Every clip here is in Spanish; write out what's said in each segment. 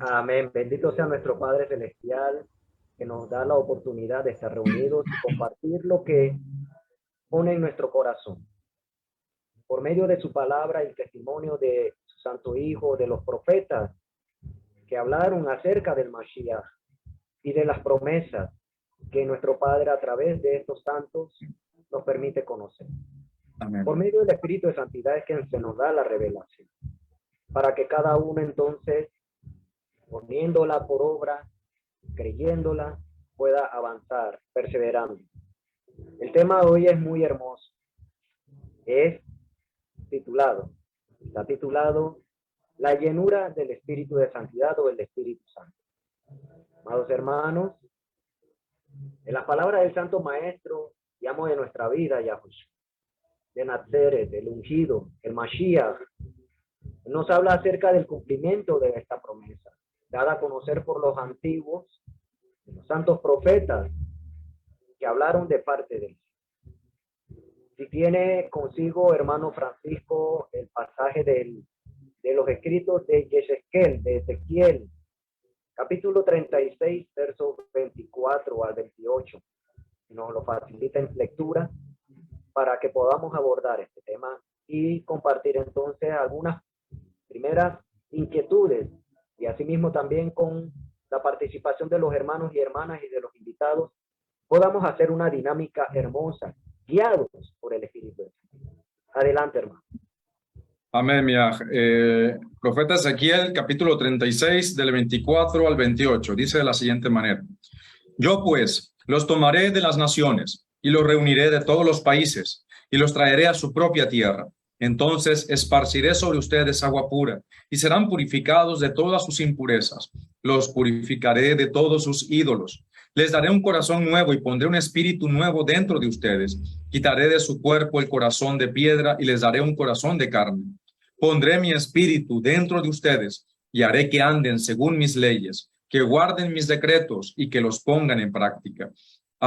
Amén. Bendito sea nuestro Padre Celestial, que nos da la oportunidad de estar reunidos y compartir lo que pone en nuestro corazón. Por medio de su palabra y el testimonio de su Santo Hijo, de los profetas que hablaron acerca del Mashiach y de las promesas que nuestro Padre a través de estos santos nos permite conocer. Amén. Por medio del Espíritu de Santidad es que se nos da la revelación, para que cada uno entonces, poniéndola por obra, creyéndola, pueda avanzar, perseverando. El tema de hoy es muy hermoso. Está titulado La llenura del Espíritu de Santidad o el Espíritu Santo. Amados hermanos, en las palabras del Santo Maestro y amo de nuestra vida, Yahushua, de Nazaret, el ungido, el Mashiach, nos habla acerca del cumplimiento de esta promesa, dada a conocer por los antiguos, los santos profetas, que hablaron de parte de él. Si tiene consigo, hermano Francisco, el pasaje de los escritos de Yezesquel, de Ezequiel, capítulo 36, versos 24 al 28, nos lo facilita en lectura para que podamos abordar este tema y compartir entonces algunas primeras inquietudes y asimismo también con la participación de los hermanos y hermanas y de los invitados podamos hacer una dinámica hermosa, guiados por el Espíritu de Dios. Adelante, hermano. Amén, profeta Ezequiel, capítulo 36, del 24 al 28, dice de la siguiente manera: Yo pues los tomaré de las naciones y los reuniré de todos los países y los traeré a su propia tierra. Entonces esparciré sobre ustedes agua pura y serán purificados de todas sus impurezas. Los purificaré de todos sus ídolos. Les daré un corazón nuevo y pondré un espíritu nuevo dentro de ustedes. Quitaré de su cuerpo el corazón de piedra y les daré un corazón de carne. Pondré mi espíritu dentro de ustedes y haré que anden según mis leyes, que guarden mis decretos y que los pongan en práctica.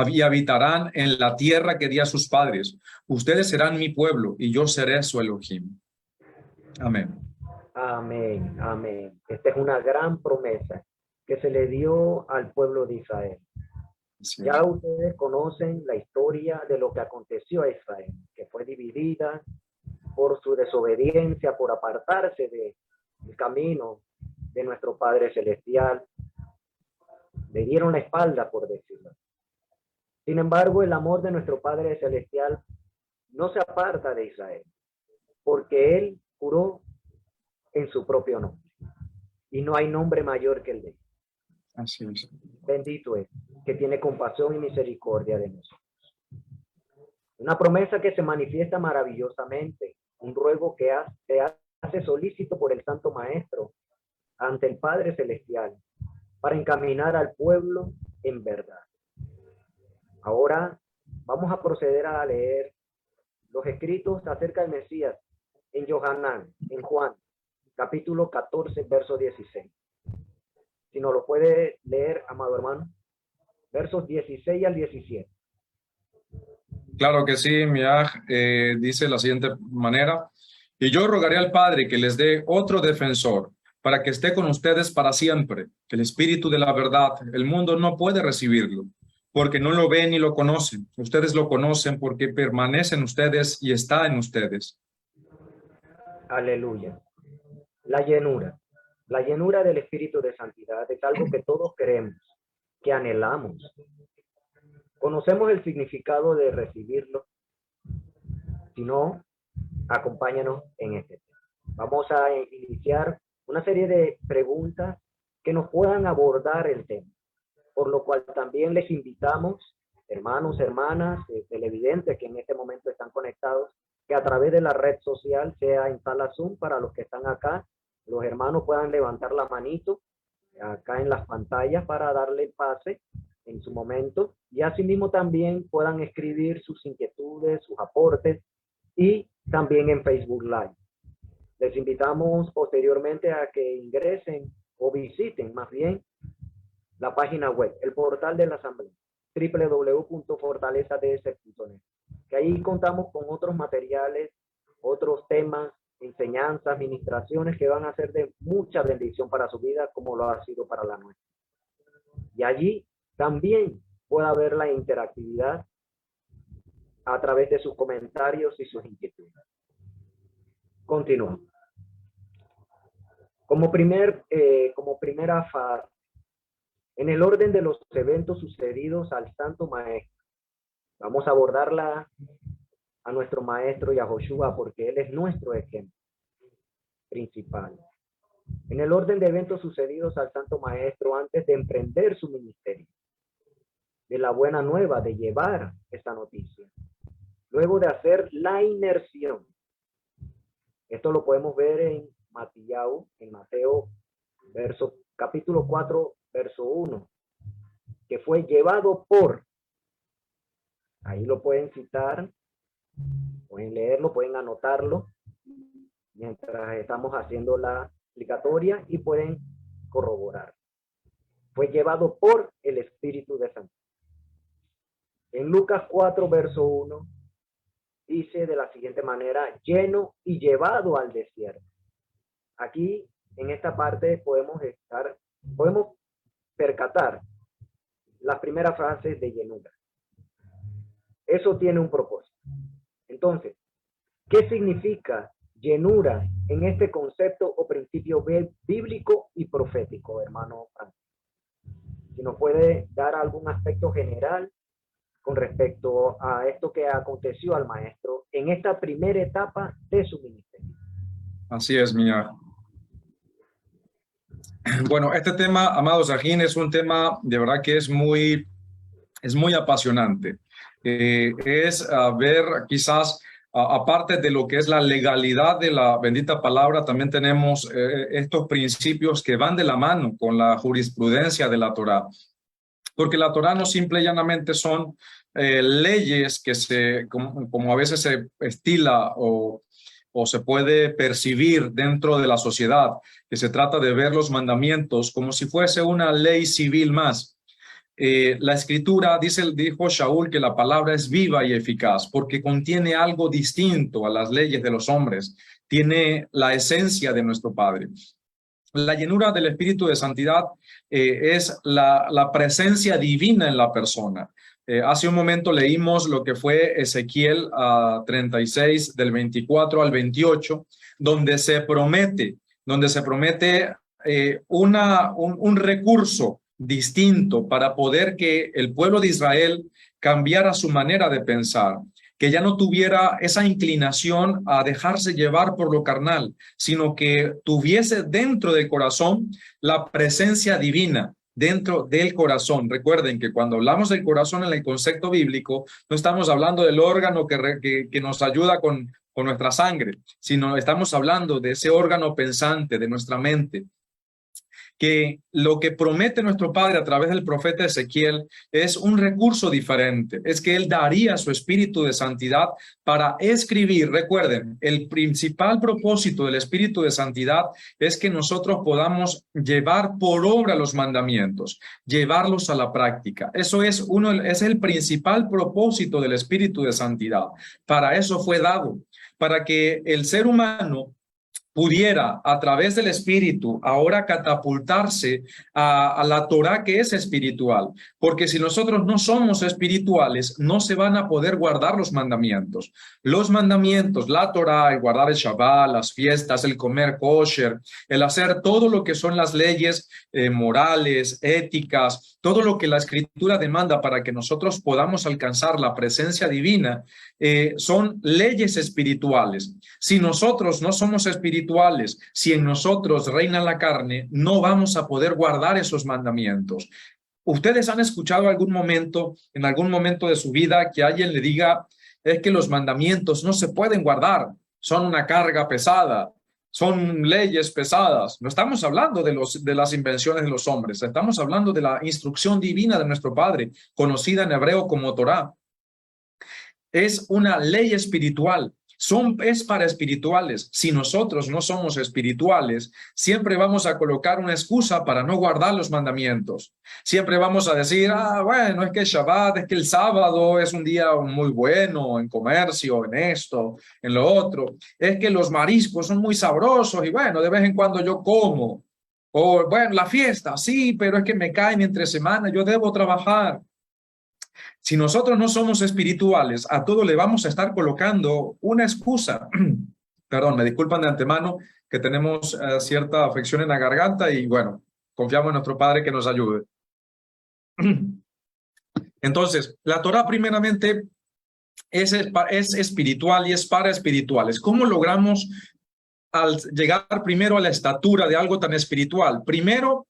Y habitarán en la tierra que di a sus padres. Ustedes serán mi pueblo y yo seré su Elohim. Amén. Amén, amén. Esta es una gran promesa que se le dio al pueblo de Israel. Sí. Ya ustedes conocen la historia de lo que aconteció a Israel, que fue dividida por su desobediencia, por apartarse del camino de nuestro Padre Celestial. Le dieron la espalda, por decirlo. Sin embargo, el amor de nuestro Padre Celestial no se aparta de Israel, porque Él juró en su propio nombre. Y no hay nombre mayor que el de Él. Así es. Bendito es, que tiene compasión y misericordia de nosotros. Una promesa que se manifiesta maravillosamente, un ruego que se hace solícito por el Santo Maestro ante el Padre Celestial para encaminar al pueblo en verdad. Ahora vamos a proceder a leer los escritos acerca del Mesías en Yohanan, en Juan, capítulo 14, verso 16. Si nos lo puede leer, amado hermano, versos 16 al 17. Claro que sí, dice de la siguiente manera: Y yo rogaré al Padre que les dé otro defensor, para que esté con ustedes para siempre, el Espíritu de la verdad. El mundo no puede recibirlo, porque no lo ven ni lo conocen. Ustedes lo conocen porque permanece en ustedes y está en ustedes. Aleluya. La llenura del Espíritu de Santidad es algo que todos queremos, que anhelamos. Conocemos el significado de recibirlo. Si no, acompáñanos en este tema. Vamos a iniciar una serie de preguntas que nos puedan abordar el tema, por lo cual también les invitamos, hermanos, hermanas, televidentes que en este momento están conectados, que a través de la red social, sea en sala Zoom, para los que están acá, los hermanos puedan levantar la manito acá en las pantallas para darle pase en su momento, y asimismo también puedan escribir sus inquietudes, sus aportes, y también en Facebook Live. Les invitamos posteriormente a que ingresen o visiten más bien la página web, el portal de la Asamblea, www.fortalezads.net, que ahí contamos con otros materiales, otros temas enseñanzas, ministraciones que van a ser de mucha bendición para su vida, como lo ha sido para la nuestra. Y allí también puede haber la interactividad a través de sus comentarios y sus inquietudes. Continuamos. Como primera fase, en el orden de los eventos sucedidos al Santo Maestro, vamos a abordarla a nuestro Maestro y a Joshua porque él es nuestro ejemplo principal. En el orden de eventos sucedidos al Santo Maestro antes de emprender su ministerio, de la buena nueva, de llevar esta noticia, luego de hacer la inmersión. Esto lo podemos ver en Mateo, capítulo 4, verso 1, que fue llevado por, ahí lo pueden citar, pueden leerlo, pueden anotarlo, mientras estamos haciendo la explicatoria y pueden corroborar. Fue llevado por el Espíritu de Santo. En Lucas 4, verso 1, dice de la siguiente manera, lleno y llevado al desierto. Aquí, en esta parte, podemos percatar las primeras frases de llenura. Eso tiene un propósito. Entonces, ¿qué significa llenura en este concepto o principio bíblico y profético, hermano Francisco? Si nos puede dar algún aspecto general con respecto a esto que aconteció al maestro en esta primera etapa de su ministerio. Así es, mía. Bueno, este tema, amados Sajín, es un tema de verdad que es muy apasionante. Es ver quizás, aparte de lo que es la legalidad de la bendita palabra, también tenemos estos principios que van de la mano con la jurisprudencia de la Torá. Porque la Torá no simple y llanamente son leyes que como a veces se estila o se puede percibir dentro de la sociedad, que se trata de ver los mandamientos como si fuese una ley civil más. La escritura, dijo Shaul, que la palabra es viva y eficaz porque contiene algo distinto a las leyes de los hombres, tiene la esencia de nuestro Padre. La llenura del Espíritu de Santidad es la presencia divina en la persona. Hace un momento leímos lo que fue Ezequiel 36, del 24 al 28, donde se promete un recurso distinto para poder que el pueblo de Israel cambiara su manera de pensar, que ya no tuviera esa inclinación a dejarse llevar por lo carnal, sino que tuviese dentro del corazón la presencia divina, dentro del corazón. Recuerden que cuando hablamos del corazón en el concepto bíblico, no estamos hablando del órgano que nos ayuda con nuestra sangre, sino estamos hablando de ese órgano pensante de nuestra mente. Que lo que promete nuestro Padre a través del profeta Ezequiel es un recurso diferente, es que Él daría su Espíritu de Santidad para escribir. Recuerden, el principal propósito del Espíritu de Santidad es que nosotros podamos llevar por obra los mandamientos, llevarlos a la práctica. Eso es el principal propósito del Espíritu de Santidad. Para eso fue dado, para que el ser humano pudiera a través del Espíritu ahora catapultarse a la Torá, que es espiritual, porque si nosotros no somos espirituales, no se van a poder guardar los mandamientos. Los mandamientos, la Torá, el guardar el Shabbat, las fiestas, el comer kosher, el hacer todo lo que son las leyes morales, éticas, todo lo que la Escritura demanda para que nosotros podamos alcanzar la presencia divina, son leyes espirituales. Si nosotros no somos espirituales, si en nosotros reina la carne, no vamos a poder guardar esos mandamientos. ¿Ustedes han escuchado en algún momento de su vida que alguien le diga, es que los mandamientos no se pueden guardar, son una carga pesada, son leyes pesadas? No estamos hablando de las invenciones de los hombres, estamos hablando de la instrucción divina de nuestro Padre, conocida en hebreo como Torá. Es una ley espiritual. es para espirituales. Si nosotros no somos espirituales, siempre vamos a colocar una excusa para no guardar los mandamientos. Siempre vamos a decir, bueno, es que el Shabbat, es que el sábado es un día muy bueno en comercio, en esto, en lo otro. Es que los mariscos son muy sabrosos y bueno, de vez en cuando yo como. O bueno, la fiesta, sí, pero es que me caen entre semana, yo debo trabajar. Si nosotros no somos espirituales, a todo le vamos a estar colocando una excusa. Perdón, me disculpan de antemano que tenemos cierta afección en la garganta y bueno, confiamos en nuestro Padre que nos ayude. Entonces, la Torah primeramente es espiritual y es para espirituales. ¿Cómo logramos al llegar primero a la estatura de algo tan espiritual? Primero,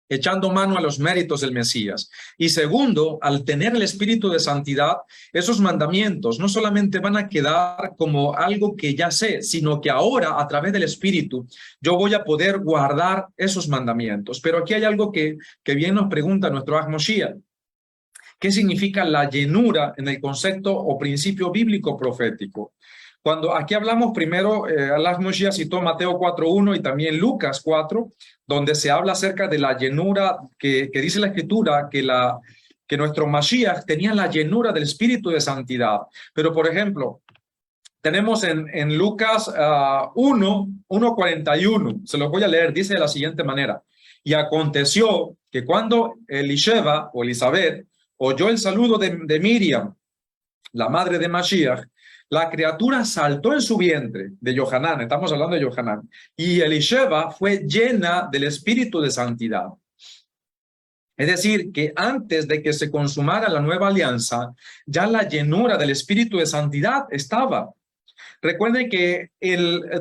echando mano a los méritos del Mesías. Y segundo, al tener el espíritu de santidad, esos mandamientos no solamente van a quedar como algo que ya sé, sino que ahora, a través del espíritu, yo voy a poder guardar esos mandamientos. Pero aquí hay algo que bien nos pregunta nuestro Aj Moshiach. ¿Qué significa la llenura en el concepto o principio bíblico profético? Cuando aquí hablamos primero, Aj Moshiach citó Mateo 4.1 y también Lucas 4, donde se habla acerca de la llenura que dice la Escritura, que nuestro Mashiach tenía la llenura del Espíritu de Santidad. Pero, por ejemplo, tenemos en Lucas 1:41, se los voy a leer, dice de la siguiente manera. Y aconteció que cuando Elisheva o Elizabeth oyó el saludo de Miriam, la madre de Mashiach, la criatura saltó en su vientre de Yohanan, estamos hablando de Yohanan, y Elisheva fue llena del espíritu de santidad. Es decir, que antes de que se consumara la nueva alianza, ya la llenura del espíritu de santidad estaba. Recuerden que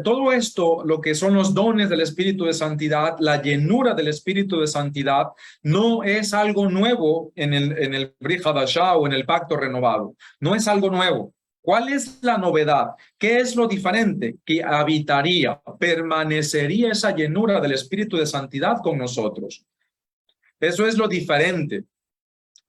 todo esto, lo que son los dones del espíritu de santidad, la llenura del espíritu de santidad, no es algo nuevo en el Brit Hadashah o en el pacto renovado. No es algo nuevo. ¿Cuál es la novedad? ¿Qué es lo diferente? Que habitaría, permanecería esa llenura del espíritu de santidad con nosotros. Eso es lo diferente.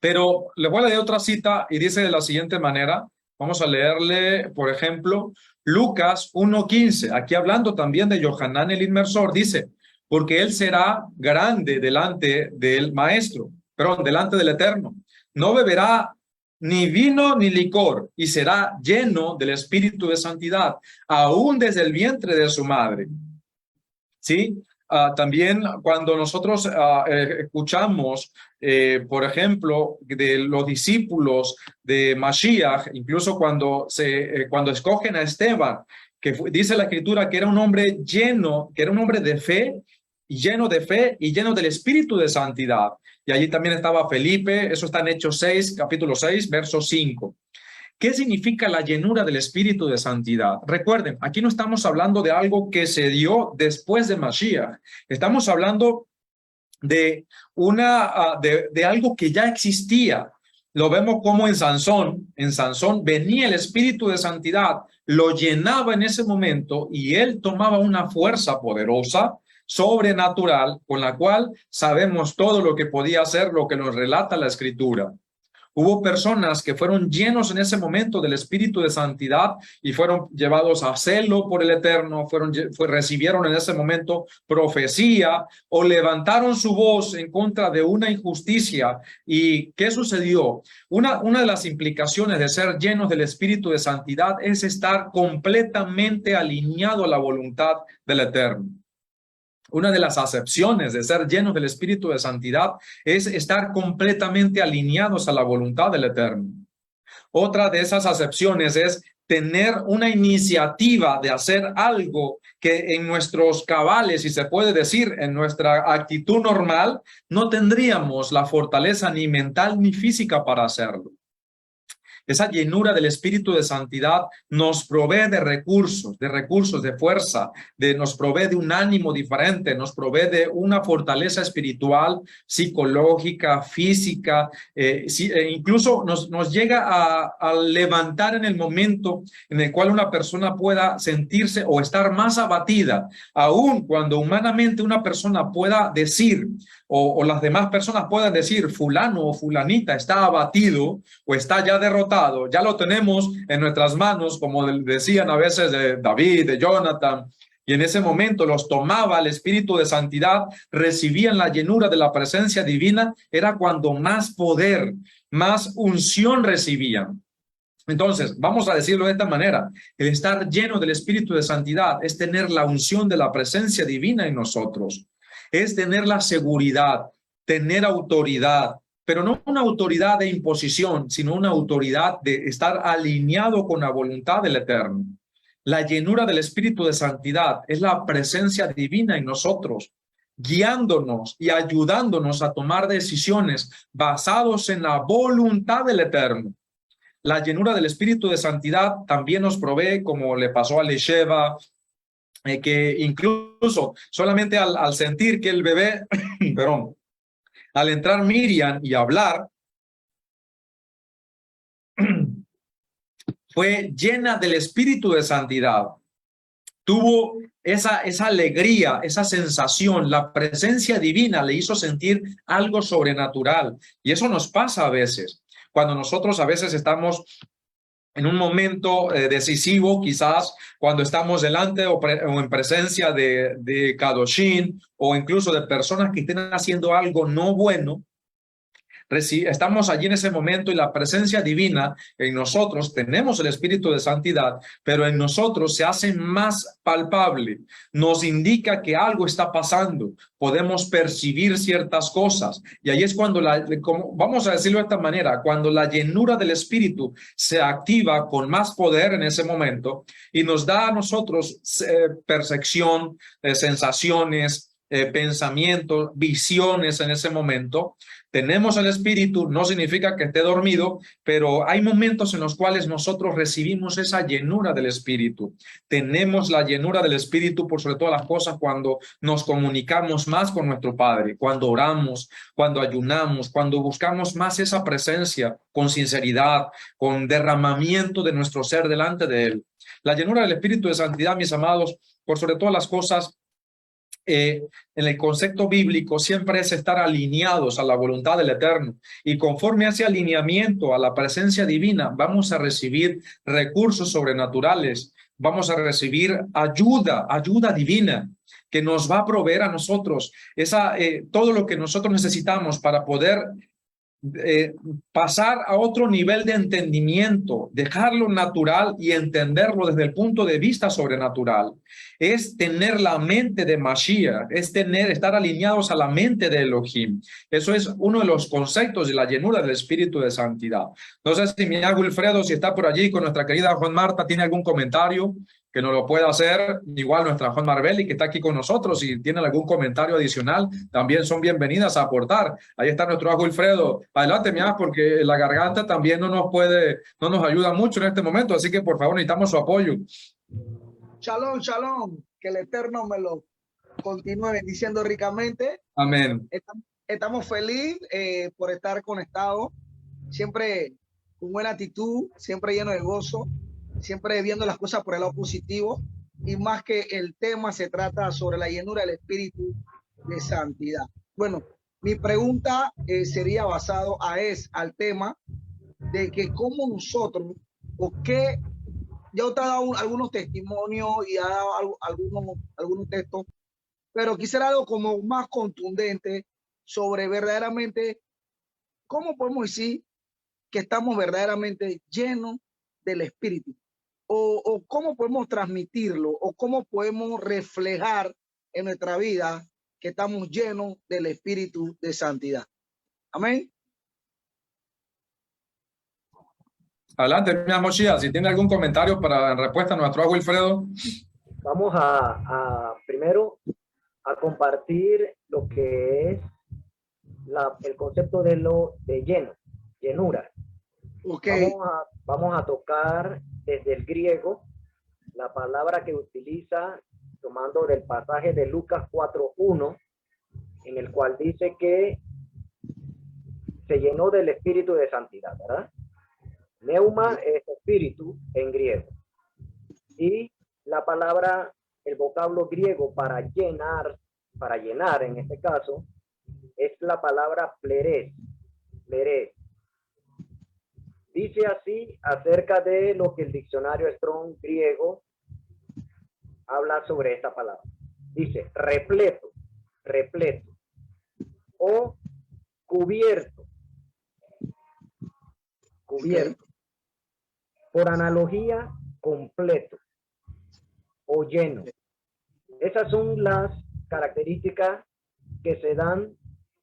Pero le voy a leer otra cita y dice de la siguiente manera. Vamos a leerle, por ejemplo, Lucas 1:15. Aquí hablando también de Yohanan el Inmersor, dice, porque él será grande delante del Maestro, perdón, delante del Eterno. No beberá ni vino ni licor, y será lleno del espíritu de santidad, aún desde el vientre de su madre. ¿Sí? También cuando nosotros escuchamos, por ejemplo, de los discípulos de Mashiach, incluso cuando escogen a Esteban, dice la Escritura que era un hombre lleno, que era un hombre de fe, lleno de fe y lleno del espíritu de santidad. Y allí también estaba Felipe, eso está en Hechos 6, capítulo 6, verso 5. ¿Qué significa la llenura del espíritu de santidad? Recuerden, aquí no estamos hablando de algo que se dio después de Mashiach. Estamos hablando de algo que ya existía. Lo vemos como en Sansón. En Sansón venía el espíritu de santidad, lo llenaba en ese momento y él tomaba una fuerza poderosa, sobrenatural, con la cual sabemos todo lo que podía hacer, lo que nos relata la Escritura. Hubo personas que fueron llenos en ese momento del espíritu de santidad y fueron llevados a celo por el Eterno, recibieron en ese momento profecía o levantaron su voz en contra de una injusticia. ¿Y qué sucedió? Una de las implicaciones de ser llenos del espíritu de santidad es estar completamente alineado a la voluntad del Eterno. Una de las acepciones de ser llenos del espíritu de santidad es estar completamente alineados a la voluntad del Eterno. Otra de esas acepciones es tener una iniciativa de hacer algo que en nuestros cabales, si se puede decir, en nuestra actitud normal, no tendríamos la fortaleza ni mental ni física para hacerlo. Esa llenura del espíritu de santidad nos provee de recursos, de fuerza, nos provee de un ánimo diferente, nos provee de una fortaleza espiritual, psicológica, física, incluso nos llega a levantar en el momento en el cual una persona pueda sentirse o estar más abatida, aun cuando humanamente una persona pueda decir o las demás personas puedan decir fulano o fulanita está abatido o está ya derrotado. derrotado, ya lo tenemos en nuestras manos, como decían a veces de David, de Jonathan, y en ese momento los tomaba el Espíritu de Santidad, recibían la llenura de la presencia divina, era cuando más poder, más unción recibían. Entonces, vamos a decirlo de esta manera, el estar lleno del Espíritu de Santidad es tener la unción de la presencia divina en nosotros, es tener la seguridad, tener autoridad, pero no una autoridad de imposición, sino una autoridad de estar alineado con la voluntad del Eterno. La llenura del Espíritu de Santidad es la presencia divina en nosotros, guiándonos y ayudándonos a tomar decisiones basados en la voluntad del Eterno. La llenura del Espíritu de Santidad también nos provee, como le pasó a Elisheva, que incluso solamente al sentir que el bebé, perdón, al entrar Miriam y hablar, fue llena del Espíritu de Santidad. Tuvo esa alegría, esa sensación, la presencia divina le hizo sentir algo sobrenatural. Y eso nos pasa a veces, cuando nosotros a veces estamos en un momento decisivo, quizás cuando estamos delante o en presencia de Kadoshim o incluso de personas que estén haciendo algo no bueno. Estamos allí en ese momento y la presencia divina en nosotros, tenemos el Espíritu de Santidad, pero en nosotros se hace más palpable, nos indica que algo está pasando, podemos percibir ciertas cosas y ahí es cuando, vamos a decirlo de esta manera, cuando la llenura del Espíritu se activa con más poder en ese momento y nos da a nosotros percepción, sensaciones, pensamientos, visiones en ese momento. Tenemos el Espíritu, no significa que esté dormido, pero hay momentos en los cuales nosotros recibimos esa llenura del Espíritu. Tenemos la llenura del Espíritu por sobre todas las cosas cuando nos comunicamos más con nuestro Padre, cuando oramos, cuando ayunamos, cuando buscamos más esa presencia con sinceridad, con derramamiento de nuestro ser delante de Él. La llenura del Espíritu de Santidad, mis amados, por sobre todas las cosas, en el concepto bíblico siempre es estar alineados a la voluntad del Eterno y conforme a ese alineamiento a la presencia divina vamos a recibir recursos sobrenaturales, vamos a recibir ayuda divina que nos va a proveer a nosotros todo lo que nosotros necesitamos para poder pasar a otro nivel de entendimiento, dejarlo natural y entenderlo desde el punto de vista sobrenatural. Es tener la mente de Mashiach, es estar alineados a la mente de Elohim. Eso es uno de los conceptos de la llenura del Espíritu de Santidad. No sé si mi amigo Wilfredo, si está por allí con nuestra querida Juan Marta, tiene algún comentario que nos lo pueda hacer, igual nuestra Juan Marbelli, que está aquí con nosotros, si tienen algún comentario adicional, también son bienvenidas a aportar. Ahí está nuestro amigo Wilfredo. Adelante, mi amigo, porque la garganta también no nos ayuda mucho en este momento, así que por favor necesitamos su apoyo. Shalom, shalom, que el Eterno me lo continúe bendiciendo ricamente. Amén. Estamos felices por estar conectados, siempre con buena actitud, siempre lleno de gozo, siempre viendo las cosas por el lado positivo, y más que el tema se trata sobre la llenura del Espíritu de Santidad. Bueno, mi pregunta sería basado al tema de que cómo nosotros, o qué, ya usted ha dado algunos testimonios y ha dado algunos textos, pero quisiera algo como más contundente sobre verdaderamente cómo podemos decir que estamos verdaderamente llenos del Espíritu, o cómo podemos transmitirlo, o cómo podemos reflejar en nuestra vida que estamos llenos del Espíritu de Santidad. Amén. Adelante, mi amigo Shia, si tiene algún comentario en respuesta a nuestro amigo Wilfredo. Vamos primero a compartir lo que es el concepto de llenura. Okay. Vamos a tocar desde el griego la palabra que utiliza, tomando del pasaje de Lucas 4:1, en el cual dice que se llenó del Espíritu de Santidad, ¿verdad? Neuma es espíritu en griego. Y la palabra, el vocablo griego para llenar en este caso, es la palabra pleres. Dice así acerca de lo que el diccionario Strong griego habla sobre esta palabra. Dice repleto, repleto o cubierto, cubierto. Por analogía, completo o lleno. Esas son las características que se dan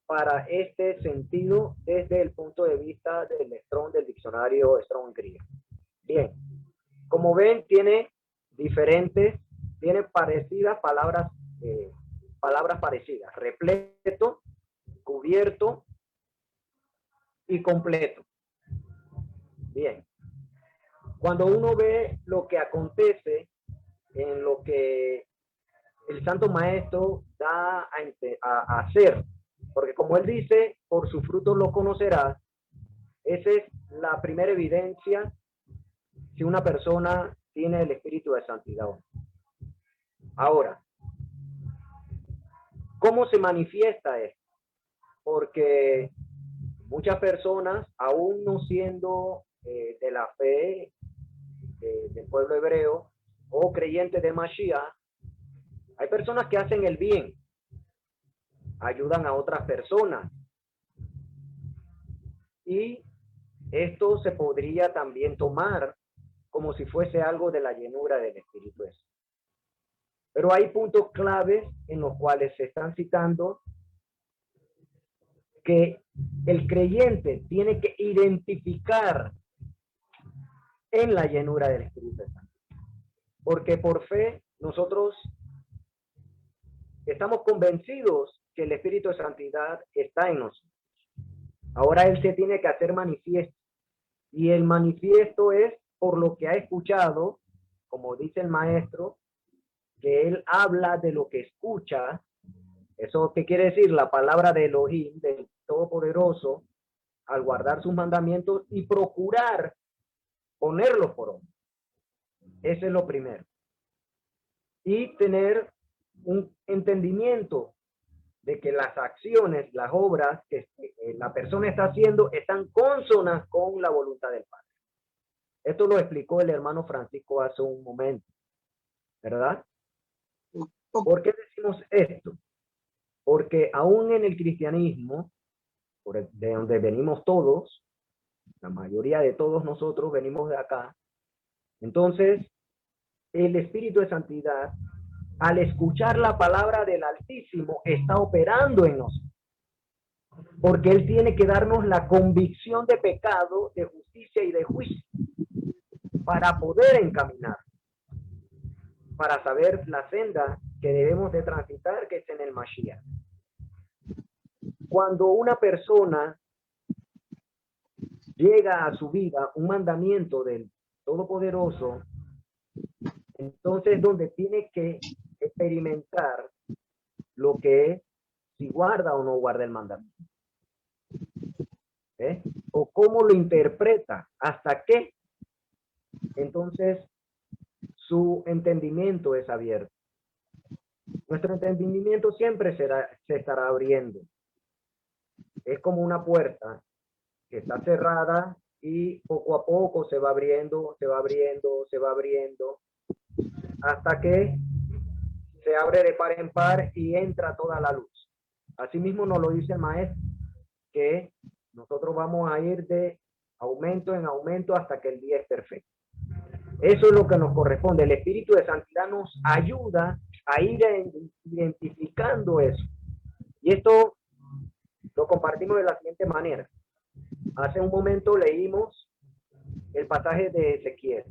para este sentido desde el punto de vista del Strong, del diccionario Strong griego. Bien, como ven, tiene parecidas palabras, palabras parecidas: repleto, cubierto y completo. Bien, cuando uno ve lo que acontece en lo que el Santo Maestro da a hacer, porque como él dice, por sus frutos lo conocerás, esa es la primera evidencia si una persona tiene el espíritu de santidad. Ahora, ¿cómo se manifiesta esto? Porque muchas personas, aún no siendo de la fe del pueblo hebreo o creyentes de Mashiach, hay personas que hacen el bien, ayudan a otras personas, y esto se podría también tomar como si fuese algo de la llenura del Espíritu Santo. Pero hay puntos claves en los cuales se están citando que el creyente tiene que identificar en la llenura del Espíritu Santo. Porque por fe nosotros estamos convencidos que el Espíritu de Santidad está en nosotros. Ahora él se tiene que hacer manifiesto. Y el manifiesto es por lo que ha escuchado, como dice el maestro, que él habla de lo que escucha. ¿Eso qué quiere decir? La palabra de Elohim, del Todopoderoso, al guardar sus mandamientos y procurar ponerlos por obra. Ese es lo primero. Y tener un entendimiento de que las acciones, las obras que la persona está haciendo están consonas con la voluntad del Padre. Esto lo explicó el hermano Francisco hace un momento, ¿verdad? ¿Por qué decimos esto? Porque aún en el cristianismo, de donde venimos todos, la mayoría de todos nosotros venimos de acá, entonces el Espíritu de Santidad, al escuchar la palabra del Altísimo, está operando en nosotros. Porque Él tiene que darnos la convicción de pecado, de justicia y de juicio, para poder encaminar, para saber la senda que debemos de transitar, que es en el Mashiach. Cuando una persona llega a su vida un mandamiento del Todopoderoso, entonces donde tiene que experimentar lo que es si guarda o no guarda el mandamiento. O cómo lo interpreta, hasta qué. Entonces su entendimiento es abierto. Nuestro entendimiento siempre se estará abriendo. Es como una puerta que está cerrada y poco a poco se va abriendo, se va abriendo, se va abriendo, hasta que se abre de par en par y entra toda la luz. Asimismo nos lo dice el maestro, que nosotros vamos a ir de aumento en aumento hasta que el día es perfecto. Eso es lo que nos corresponde. El Espíritu de Santidad nos ayuda a ir identificando eso. Y esto lo compartimos de la siguiente manera. Hace un momento leímos el pasaje de Ezequiel,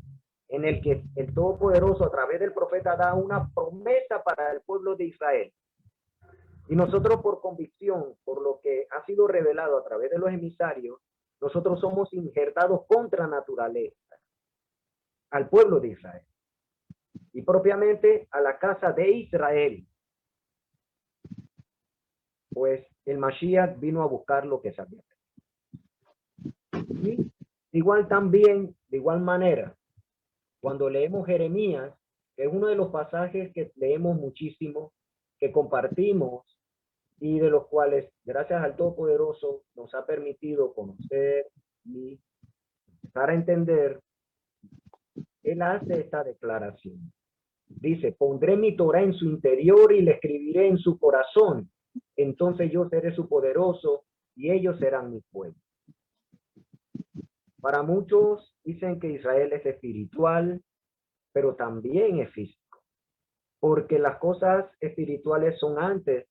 en el que el Todopoderoso a través del profeta da una promesa para el pueblo de Israel. Y nosotros, por convicción, por lo que ha sido revelado a través de los emisarios, nosotros somos injertados contra naturaleza al pueblo de Israel y propiamente a la casa de Israel, pues el Mashiach vino a buscar lo que sabía. Y igual también, de igual manera, cuando leemos Jeremías, que es uno de los pasajes que leemos muchísimo, que compartimos y de los cuales, gracias al Todopoderoso, nos ha permitido conocer y comenzar a entender, él hace esta declaración. Dice, pondré mi Torah en su interior y le escribiré en su corazón. Entonces yo seré su poderoso y ellos serán mi pueblo. Para muchos dicen que Israel es espiritual, pero también es físico, porque las cosas espirituales son antes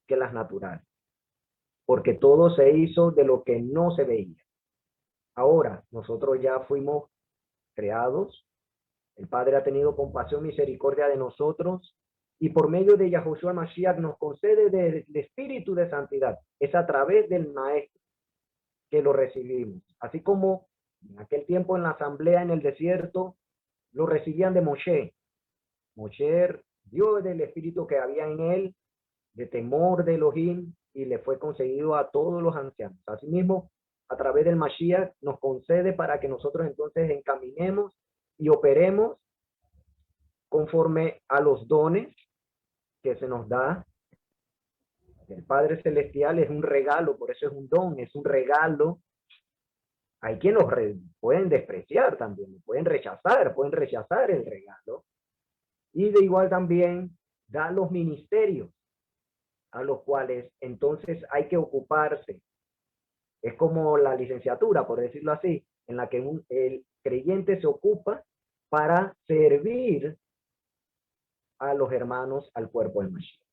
que las naturales, porque todo se hizo de lo que no se veía. Ahora, nosotros ya fuimos creados, el Padre ha tenido compasión, misericordia de nosotros, y por medio de Yahushua Mashiach nos concede del espíritu de santidad. Es a través del Maestro que lo recibimos. Así como en aquel tiempo en la asamblea en el desierto, lo recibían de Moshe. Moshe dio del espíritu que había en él, de temor de Elohim, y le fue concedido a todos los ancianos. Asimismo, a través del Mashiach nos concede para que nosotros entonces encaminemos y operemos conforme a los dones que se nos da. El Padre Celestial es un regalo, por eso es un don, es un regalo. Hay quienes pueden despreciar también, pueden rechazar el regalo. Y de igual también da los ministerios a los cuales entonces hay que ocuparse. Es como la licenciatura, por decirlo así, en la que el creyente se ocupa para servir a los hermanos, al cuerpo del Mashiach.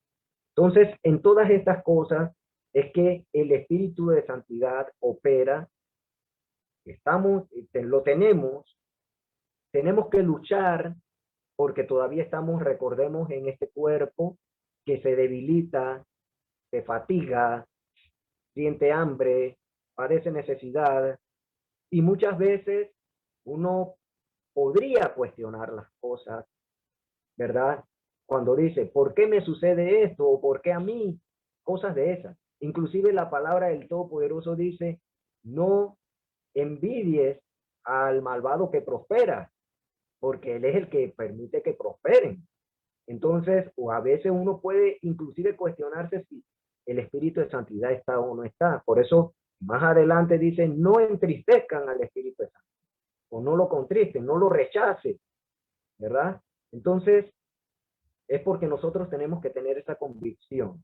Entonces, en todas estas cosas es que el espíritu de santidad opera. Lo tenemos que luchar porque todavía estamos, recordemos, en este cuerpo que se debilita, se fatiga, siente hambre, padece necesidad, y muchas veces uno podría cuestionar las cosas, ¿verdad? Cuando dice, ¿por qué me sucede esto? ¿O por qué a mí? Cosas de esas. Inclusive la palabra del Todopoderoso dice, no envidies al malvado que prospera, porque él es el que permite que prosperen. Entonces, o a veces uno puede inclusive cuestionarse si el espíritu de santidad está o no está. Por eso, más adelante dice, no entristezcan al espíritu de santidad, o no lo contristen, no lo rechacen, ¿verdad? Entonces, es porque nosotros tenemos que tener esa convicción.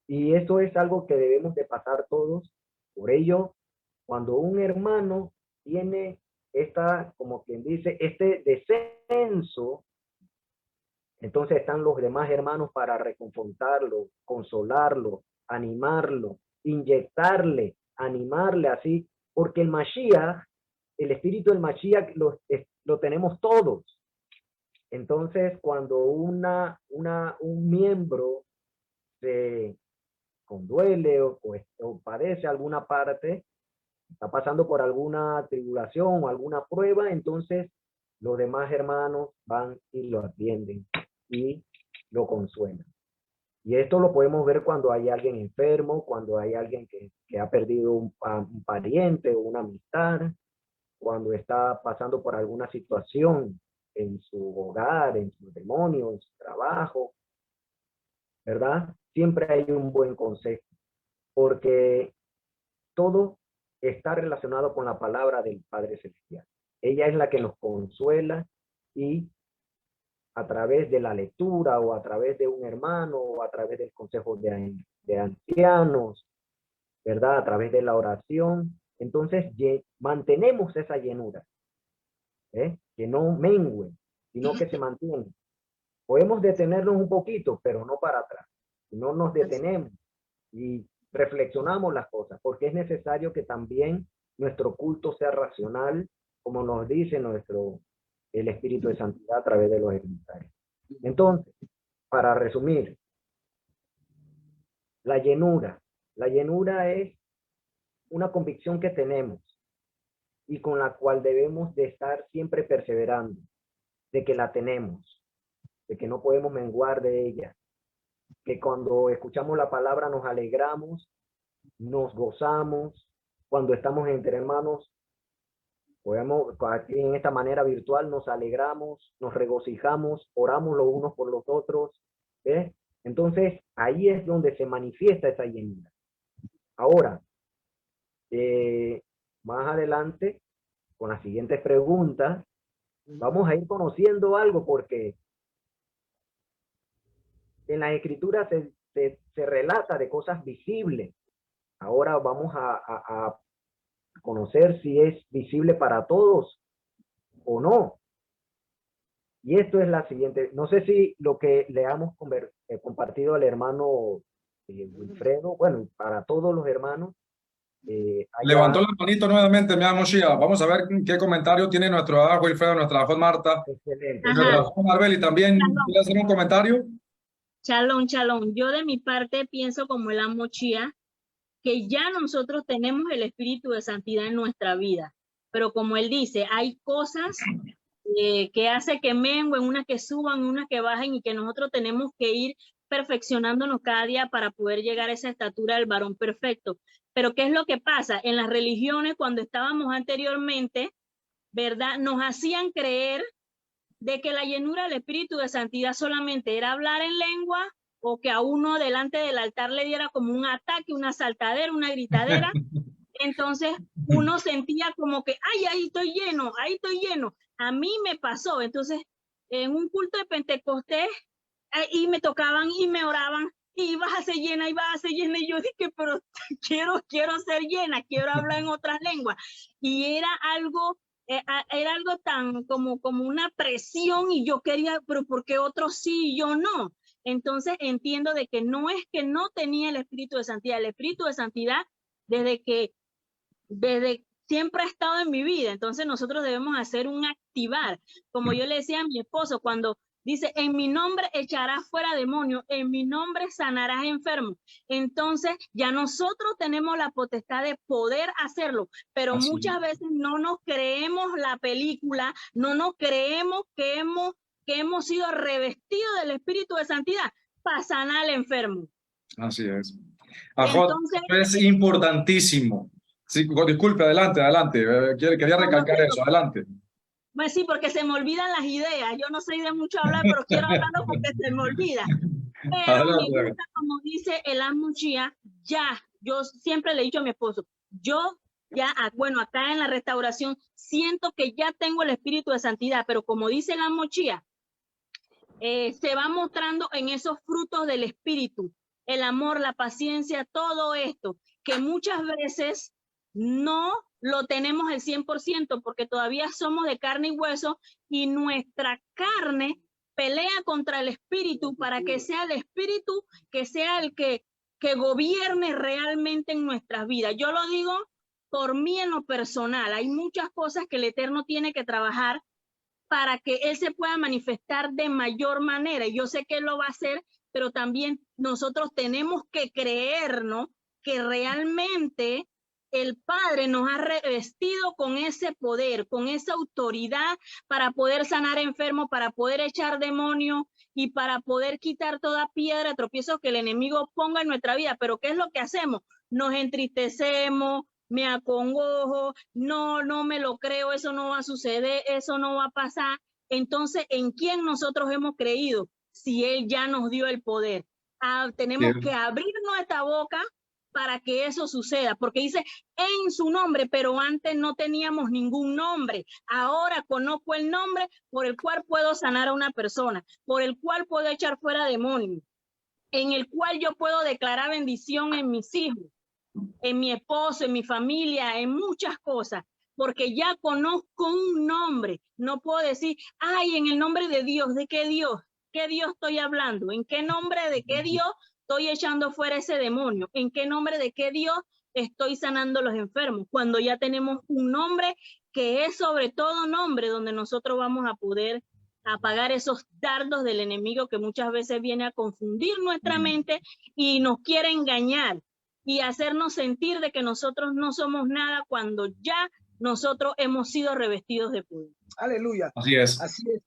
Y eso es algo que debemos de pasar todos. Por ello, cuando un hermano tiene como quien dice, este descenso, entonces están los demás hermanos para reconfortarlo, consolarlo, animarlo, inyectarle, animarle así, porque el Mashiach, el espíritu del Mashiach lo tenemos todos. Entonces, cuando un miembro se conduele o padece alguna parte, está pasando por alguna tribulación o alguna prueba, entonces los demás hermanos van y lo atienden y lo consuelan. Y esto lo podemos ver cuando hay alguien enfermo, cuando hay alguien que ha perdido un pariente o una amistad, cuando está pasando por alguna situación en su hogar, en su matrimonio, en su trabajo, ¿verdad? Siempre hay un buen consejo, porque todo está relacionado con la palabra del Padre Celestial. Ella es la que nos consuela y a través de la lectura o a través de un hermano o a través del consejo de ancianos, ¿verdad? A través de la oración, entonces mantenemos esa llenura, que no mengue, sino que se mantiene. Podemos detenernos un poquito, pero no para atrás. Si no nos detenemos y reflexionamos las cosas, porque es necesario que también nuestro culto sea racional, como nos dice el Espíritu de Santidad a través de los emisarios. Entonces, para resumir, la llenura es una convicción que tenemos y con la cual debemos de estar siempre perseverando, de que la tenemos, de que no podemos menguar de ella, que cuando escuchamos la palabra nos alegramos, nos gozamos, cuando estamos entre hermanos, podemos, aquí en esta manera virtual, nos alegramos, nos regocijamos, oramos los unos por los otros, ¿ves? Entonces, ahí es donde se manifiesta esa llenura. Ahora, más adelante, con las siguientes preguntas. Vamos a ir conociendo algo porque en las escrituras se relata de cosas visibles. Ahora vamos a conocer si es visible para todos o no. Y esto es la siguiente. No sé si lo que le hemos compartido al hermano Wilfredo, bueno, para todos los hermanos. Levantó la manito nuevamente, mi amo Shia. Vamos a ver qué comentario tiene nuestro ajo Wilfredo, nuestra ajo Marta, Excelente. nuestra ajo Marbeli. ¿También quiere hacer un comentario? Shalom, shalom. Yo de mi parte pienso como el amo Shia, que ya nosotros tenemos el espíritu de santidad en nuestra vida. Pero como él dice, hay cosas que hace que menguen, unas que suban, unas que bajen, y que nosotros tenemos que ir perfeccionándonos cada día para poder llegar a esa estatura del varón perfecto. Pero ¿qué es lo que pasa? En las religiones, cuando estábamos anteriormente, ¿verdad? Nos hacían creer de que la llenura del espíritu de santidad solamente era hablar en lengua, o que a uno delante del altar le diera como un ataque, una saltadera, una gritadera. Entonces uno sentía como que, ay, ahí estoy lleno, ahí estoy lleno. A mí me pasó. Entonces, en un culto de Pentecostés, y me tocaban y me oraban, y vas a ser llena, y vas a ser llena. Y yo dije, pero quiero ser llena, quiero hablar en otras lenguas. Y era algo tan como una presión, y yo quería, pero ¿por qué otros sí y yo no? Entonces entiendo de que no es que no tenía el espíritu de santidad. El espíritu de santidad desde siempre ha estado en mi vida. Entonces nosotros debemos hacer un activar. Como yo le decía a mi esposo, cuando dice, en mi nombre echarás fuera demonios, en mi nombre sanarás enfermos. Entonces ya nosotros tenemos la potestad de poder hacerlo, pero Así muchas veces no nos creemos la película, no nos creemos que hemos sido revestidos del espíritu de santidad para sanar al enfermo. Así es. Ajot, es importantísimo. Sí, disculpe, adelante. Quería recalcar eso, adelante. Pues sí, porque se me olvidan las ideas. Yo no soy de mucho hablar, pero quiero hablarlo porque se me olvida. Pero Adelante. me gusta, como dice el amo Shia, yo siempre le he dicho a mi esposo, yo ya, bueno, acá en la restauración, siento que ya tengo el espíritu de santidad, pero como dice el amo Shia, se va mostrando en esos frutos del espíritu, el amor, la paciencia, todo esto, que muchas veces no lo tenemos al 100%, porque todavía somos de carne y hueso, y nuestra carne pelea contra el espíritu para que sea el espíritu que sea el que gobierne realmente en nuestras vidas. Yo lo digo por mí en lo personal. Hay muchas cosas que el Eterno tiene que trabajar para que Él se pueda manifestar de mayor manera. Y yo sé que Él lo va a hacer, pero también nosotros tenemos que creernos que realmente el Padre nos ha revestido con ese poder, con esa autoridad para poder sanar enfermos, para poder echar demonios y para poder quitar toda piedra, tropiezo que el enemigo ponga en nuestra vida. Pero ¿qué es lo que hacemos? Nos entristecemos, me acongojo, no me lo creo, eso no va a suceder, eso no va a pasar. Entonces, ¿en quién nosotros hemos creído? Si Él ya nos dio el poder. Tenemos que abrir nuestra boca para que eso suceda, porque dice en su nombre, pero antes no teníamos ningún nombre. Ahora conozco el nombre por el cual puedo sanar a una persona, por el cual puedo echar fuera demonios, en el cual yo puedo declarar bendición en mis hijos, en mi esposo, en mi familia, en muchas cosas, porque ya conozco un nombre. No puedo decir, ay, en el nombre de Dios. ¿De qué Dios? ¿Qué Dios estoy hablando? ¿En qué nombre de qué Dios estoy echando fuera ese demonio? ¿En qué nombre de qué Dios estoy sanando a los enfermos? Cuando ya tenemos un nombre que es sobre todo nombre, donde nosotros vamos a poder apagar esos dardos del enemigo que muchas veces viene a confundir nuestra mente y nos quiere engañar y hacernos sentir de que nosotros no somos nada cuando ya nosotros hemos sido revestidos de poder. Aleluya. Así es. Así es.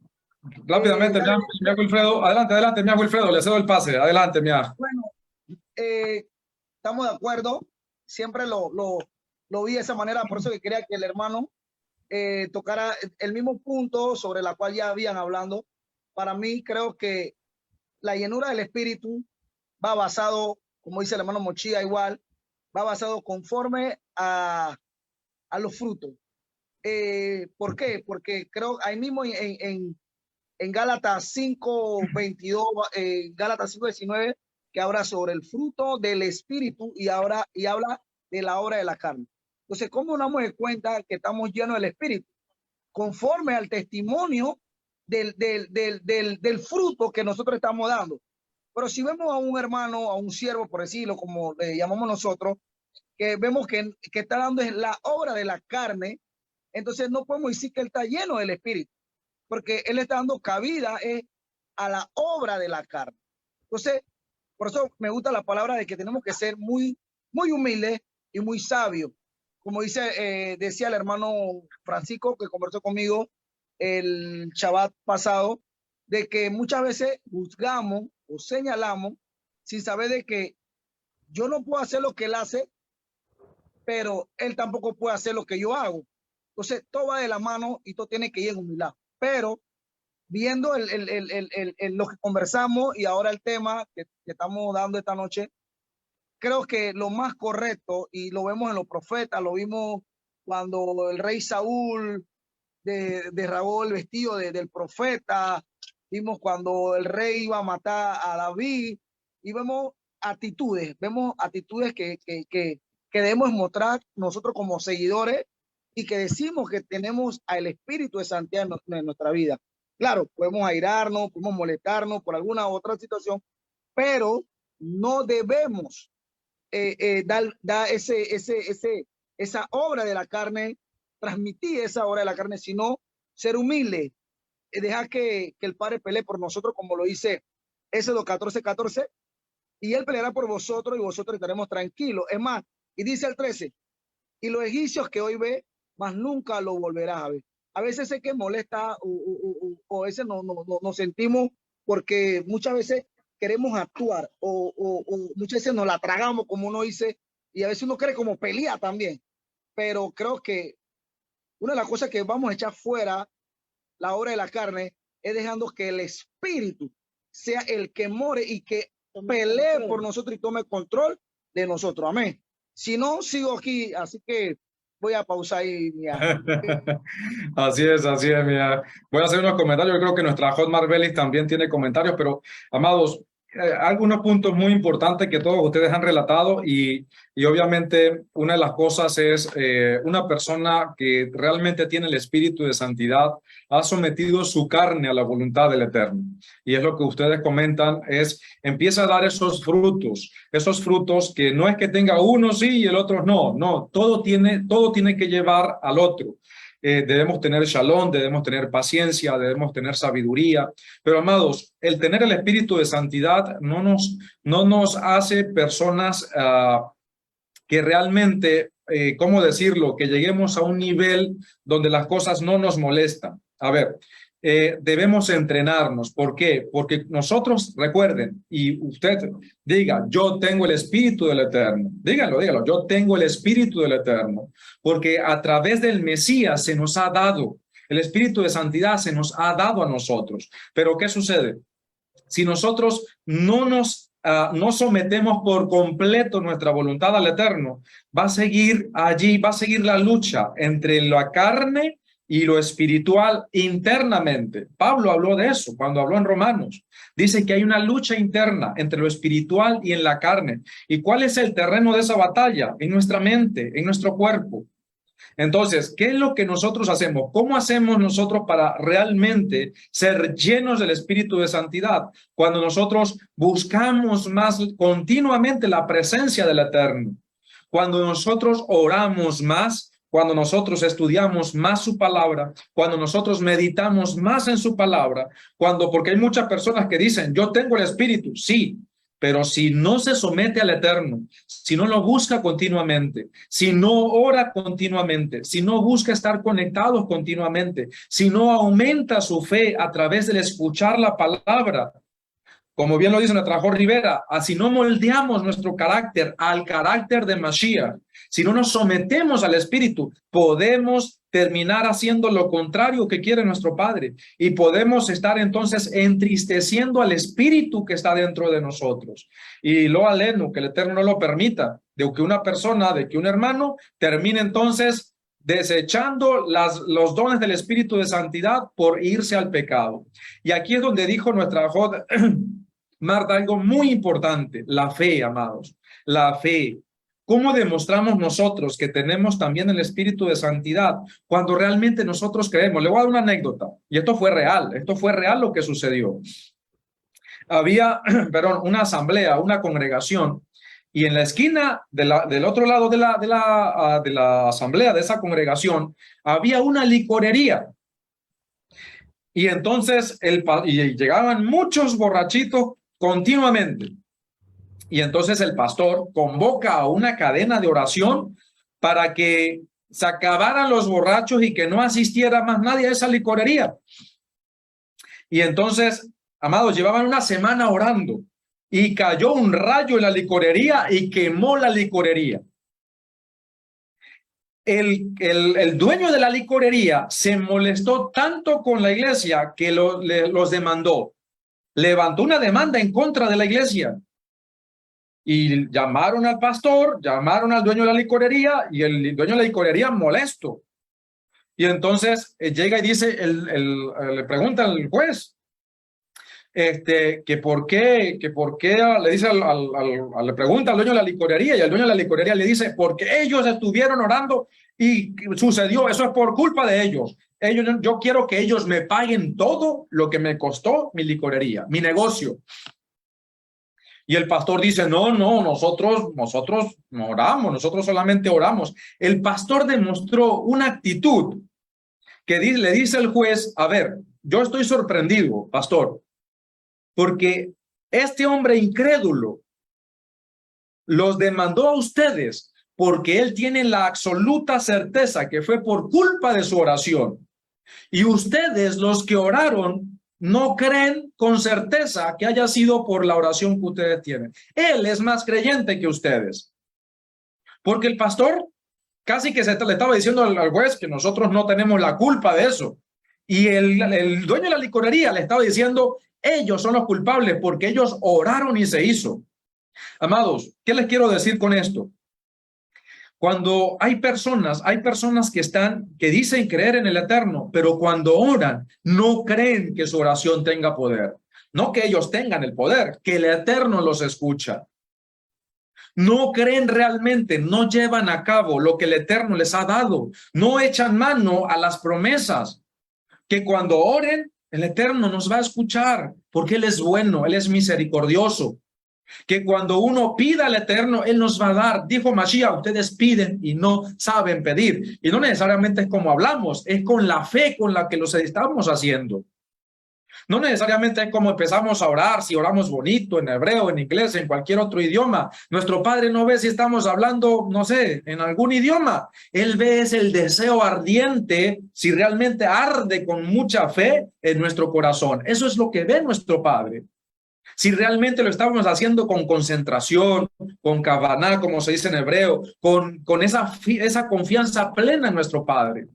Rápidamente, mi Wilfredo. Adelante, mi Wilfredo, le cedo el pase. Adelante, mi. Bueno, estamos de acuerdo. Siempre lo vi de esa manera, por eso que quería que el hermano tocara el mismo punto sobre la cual ya habían hablando. Para mí, creo que la llenura del espíritu va basado, como dice el hermano Mochía, igual, va basado conforme a los frutos. ¿Por qué? Porque creo ahí mismo en Gálatas 5:22, Gálatas 5:19, que habla sobre el fruto del espíritu y habla de la obra de la carne. Entonces, ¿cómo nos damos cuenta que estamos llenos del espíritu? Conforme al testimonio del fruto que nosotros estamos dando. Pero si vemos a un hermano, a un siervo, por decirlo, como le llamamos nosotros, que vemos que está dando la obra de la carne, entonces no podemos decir que él está lleno del espíritu, porque él está dando cabida a la obra de la carne. Entonces, por eso me gusta la palabra de que tenemos que ser muy, muy humildes y muy sabios. Como decía el hermano Francisco, que conversó conmigo el Shabbat pasado, de que muchas veces juzgamos o señalamos sin saber de que yo no puedo hacer lo que él hace, pero él tampoco puede hacer lo que yo hago. Entonces, todo va de la mano y todo tiene que ir en humildad. Pero viendo lo que conversamos y ahora el tema que estamos dando esta noche, creo que lo más correcto, y lo vemos en los profetas, lo vimos cuando el rey Saúl derramó el vestido del profeta, vimos cuando el rey iba a matar a David, y vemos actitudes que debemos mostrar nosotros como seguidores y que decimos que tenemos al Espíritu de santidad en nuestra vida. Claro, podemos airarnos, podemos molestarnos por alguna otra situación, pero no debemos dar esa obra de la carne, transmitir esa obra de la carne, sino ser humilde, dejar que el Padre pelee por nosotros, como lo dice Éxodo 14:14, y él peleará por vosotros y vosotros estaremos tranquilos. Es más, y dice el 13, y los egipcios que hoy ve, más nunca lo volverás a ver. A veces sé que molesta o a veces nos sentimos porque muchas veces queremos actuar o muchas veces nos la tragamos, como uno dice, y a veces uno cree como pelea también. Pero creo que una de las cosas que vamos a echar fuera la obra de la carne es dejando que el Espíritu sea el que more y que pelee por nosotros y tome control de nosotros. Amén. Si no, sigo aquí, así que voy a pausar ahí. Así es, mira. Voy a hacer unos comentarios. Yo creo que nuestra Hot Marbelis también tiene comentarios, pero, amados, algunos puntos muy importantes que todos ustedes han relatado y obviamente una de las cosas es una persona que realmente tiene el espíritu de santidad ha sometido su carne a la voluntad del Eterno. Y es lo que ustedes comentan, empieza a dar esos frutos que no es que tenga uno sí y el otro no, todo tiene que llevar al otro. Debemos tener shalom, debemos tener paciencia, debemos tener sabiduría. Pero, amados, el tener el espíritu de santidad no nos hace personas que realmente, ¿cómo decirlo? Que lleguemos a un nivel donde las cosas no nos molestan. A ver, debemos entrenarnos. ¿Por qué? Porque nosotros, recuerden, y usted diga, yo tengo el Espíritu del Eterno. Díganlo, yo tengo el Espíritu del Eterno. Porque a través del Mesías se nos ha dado, el Espíritu de Santidad se nos ha dado a nosotros. Pero ¿qué sucede? Si nosotros no sometemos por completo nuestra voluntad al Eterno, va a seguir la lucha entre la carne y lo espiritual internamente. Pablo habló de eso cuando habló en Romanos. Dice que hay una lucha interna entre lo espiritual y en la carne. ¿Y cuál es el terreno de esa batalla? En nuestra mente, en nuestro cuerpo. Entonces, ¿qué es lo que nosotros hacemos? ¿Cómo hacemos nosotros para realmente ser llenos del Espíritu de Santidad? Cuando nosotros buscamos más continuamente la presencia del Eterno. Cuando nosotros oramos más, cuando nosotros estudiamos más su palabra, cuando nosotros meditamos más en su palabra, porque hay muchas personas que dicen, yo tengo el Espíritu, sí, pero si no se somete al Eterno, si no lo busca continuamente, si no ora continuamente, si no busca estar conectados continuamente, si no aumenta su fe a través del escuchar la palabra, como bien lo dice nuestra Jorge Rivera, si no moldeamos nuestro carácter al carácter de Mashiach, si no nos sometemos al Espíritu, podemos terminar haciendo lo contrario que quiere nuestro Padre y podemos estar entonces entristeciendo al Espíritu que está dentro de nosotros. Y lo aleno, que el Eterno no lo permita, de que una persona, de que un hermano termine entonces desechando los dones del Espíritu de Santidad por irse al pecado. Y aquí es donde dijo nuestra joven Marta algo muy importante, la fe, amados, la fe. ¿Cómo demostramos nosotros que tenemos también el Espíritu de Santidad cuando realmente nosotros creemos? Le voy a dar una anécdota, y esto fue real lo que sucedió. Había, perdón, una asamblea, una congregación, y en la esquina del otro lado de la asamblea, de esa congregación, había una licorería. Y entonces llegaban muchos borrachitos continuamente. Y entonces el pastor convoca a una cadena de oración para que se acabaran los borrachos y que no asistiera más nadie a esa licorería. Y entonces, amados, llevaban una semana orando y cayó un rayo en la licorería y quemó la licorería. El dueño de la licorería se molestó tanto con la iglesia que los demandó. Levantó una demanda en contra de la iglesia. Y llamaron al pastor, llamaron al dueño de la licorería, y el dueño de la licorería molesto. Y entonces llega y dice, le pregunta al juez, que por qué le dice le pregunta al dueño de la licorería, y el dueño de la licorería le dice, porque ellos estuvieron orando y sucedió, eso es por culpa de ellos. Yo quiero que ellos me paguen todo lo que me costó mi licorería, mi negocio. Y el pastor dice, no, nosotros no oramos, nosotros solamente oramos. El pastor demostró una actitud que le dice al juez, a ver, yo estoy sorprendido, pastor, porque este hombre incrédulo los demandó a ustedes porque él tiene la absoluta certeza que fue por culpa de su oración. Y ustedes, los que oraron, no creen con certeza que haya sido por la oración que ustedes tienen. Él es más creyente que ustedes. Porque el pastor casi que le estaba diciendo al juez que nosotros no tenemos la culpa de eso. Y el dueño de la licorería le estaba diciendo, ellos son los culpables porque ellos oraron y se hizo. Amados, ¿qué les quiero decir con esto? Cuando hay personas que dicen creer en el Eterno, pero cuando oran, no creen que su oración tenga poder. No que ellos tengan el poder, que el Eterno los escucha. No creen realmente, no llevan a cabo lo que el Eterno les ha dado. No echan mano a las promesas. Que cuando oren, el Eterno nos va a escuchar, porque Él es bueno, Él es misericordioso. Que cuando uno pida al Eterno, Él nos va a dar. Dijo Mashiach, ustedes piden y no saben pedir. Y no necesariamente es como hablamos, es con la fe con la que los estamos haciendo. No necesariamente es como empezamos a orar, si oramos bonito, en hebreo, en inglés, en cualquier otro idioma. Nuestro Padre no ve si estamos hablando, no sé, en algún idioma. Él ve es el deseo ardiente, si realmente arde con mucha fe en nuestro corazón. Eso es lo que ve nuestro Padre. Si realmente lo estamos haciendo con concentración, con kavaná, como se dice en hebreo, con esa confianza plena en nuestro Padre.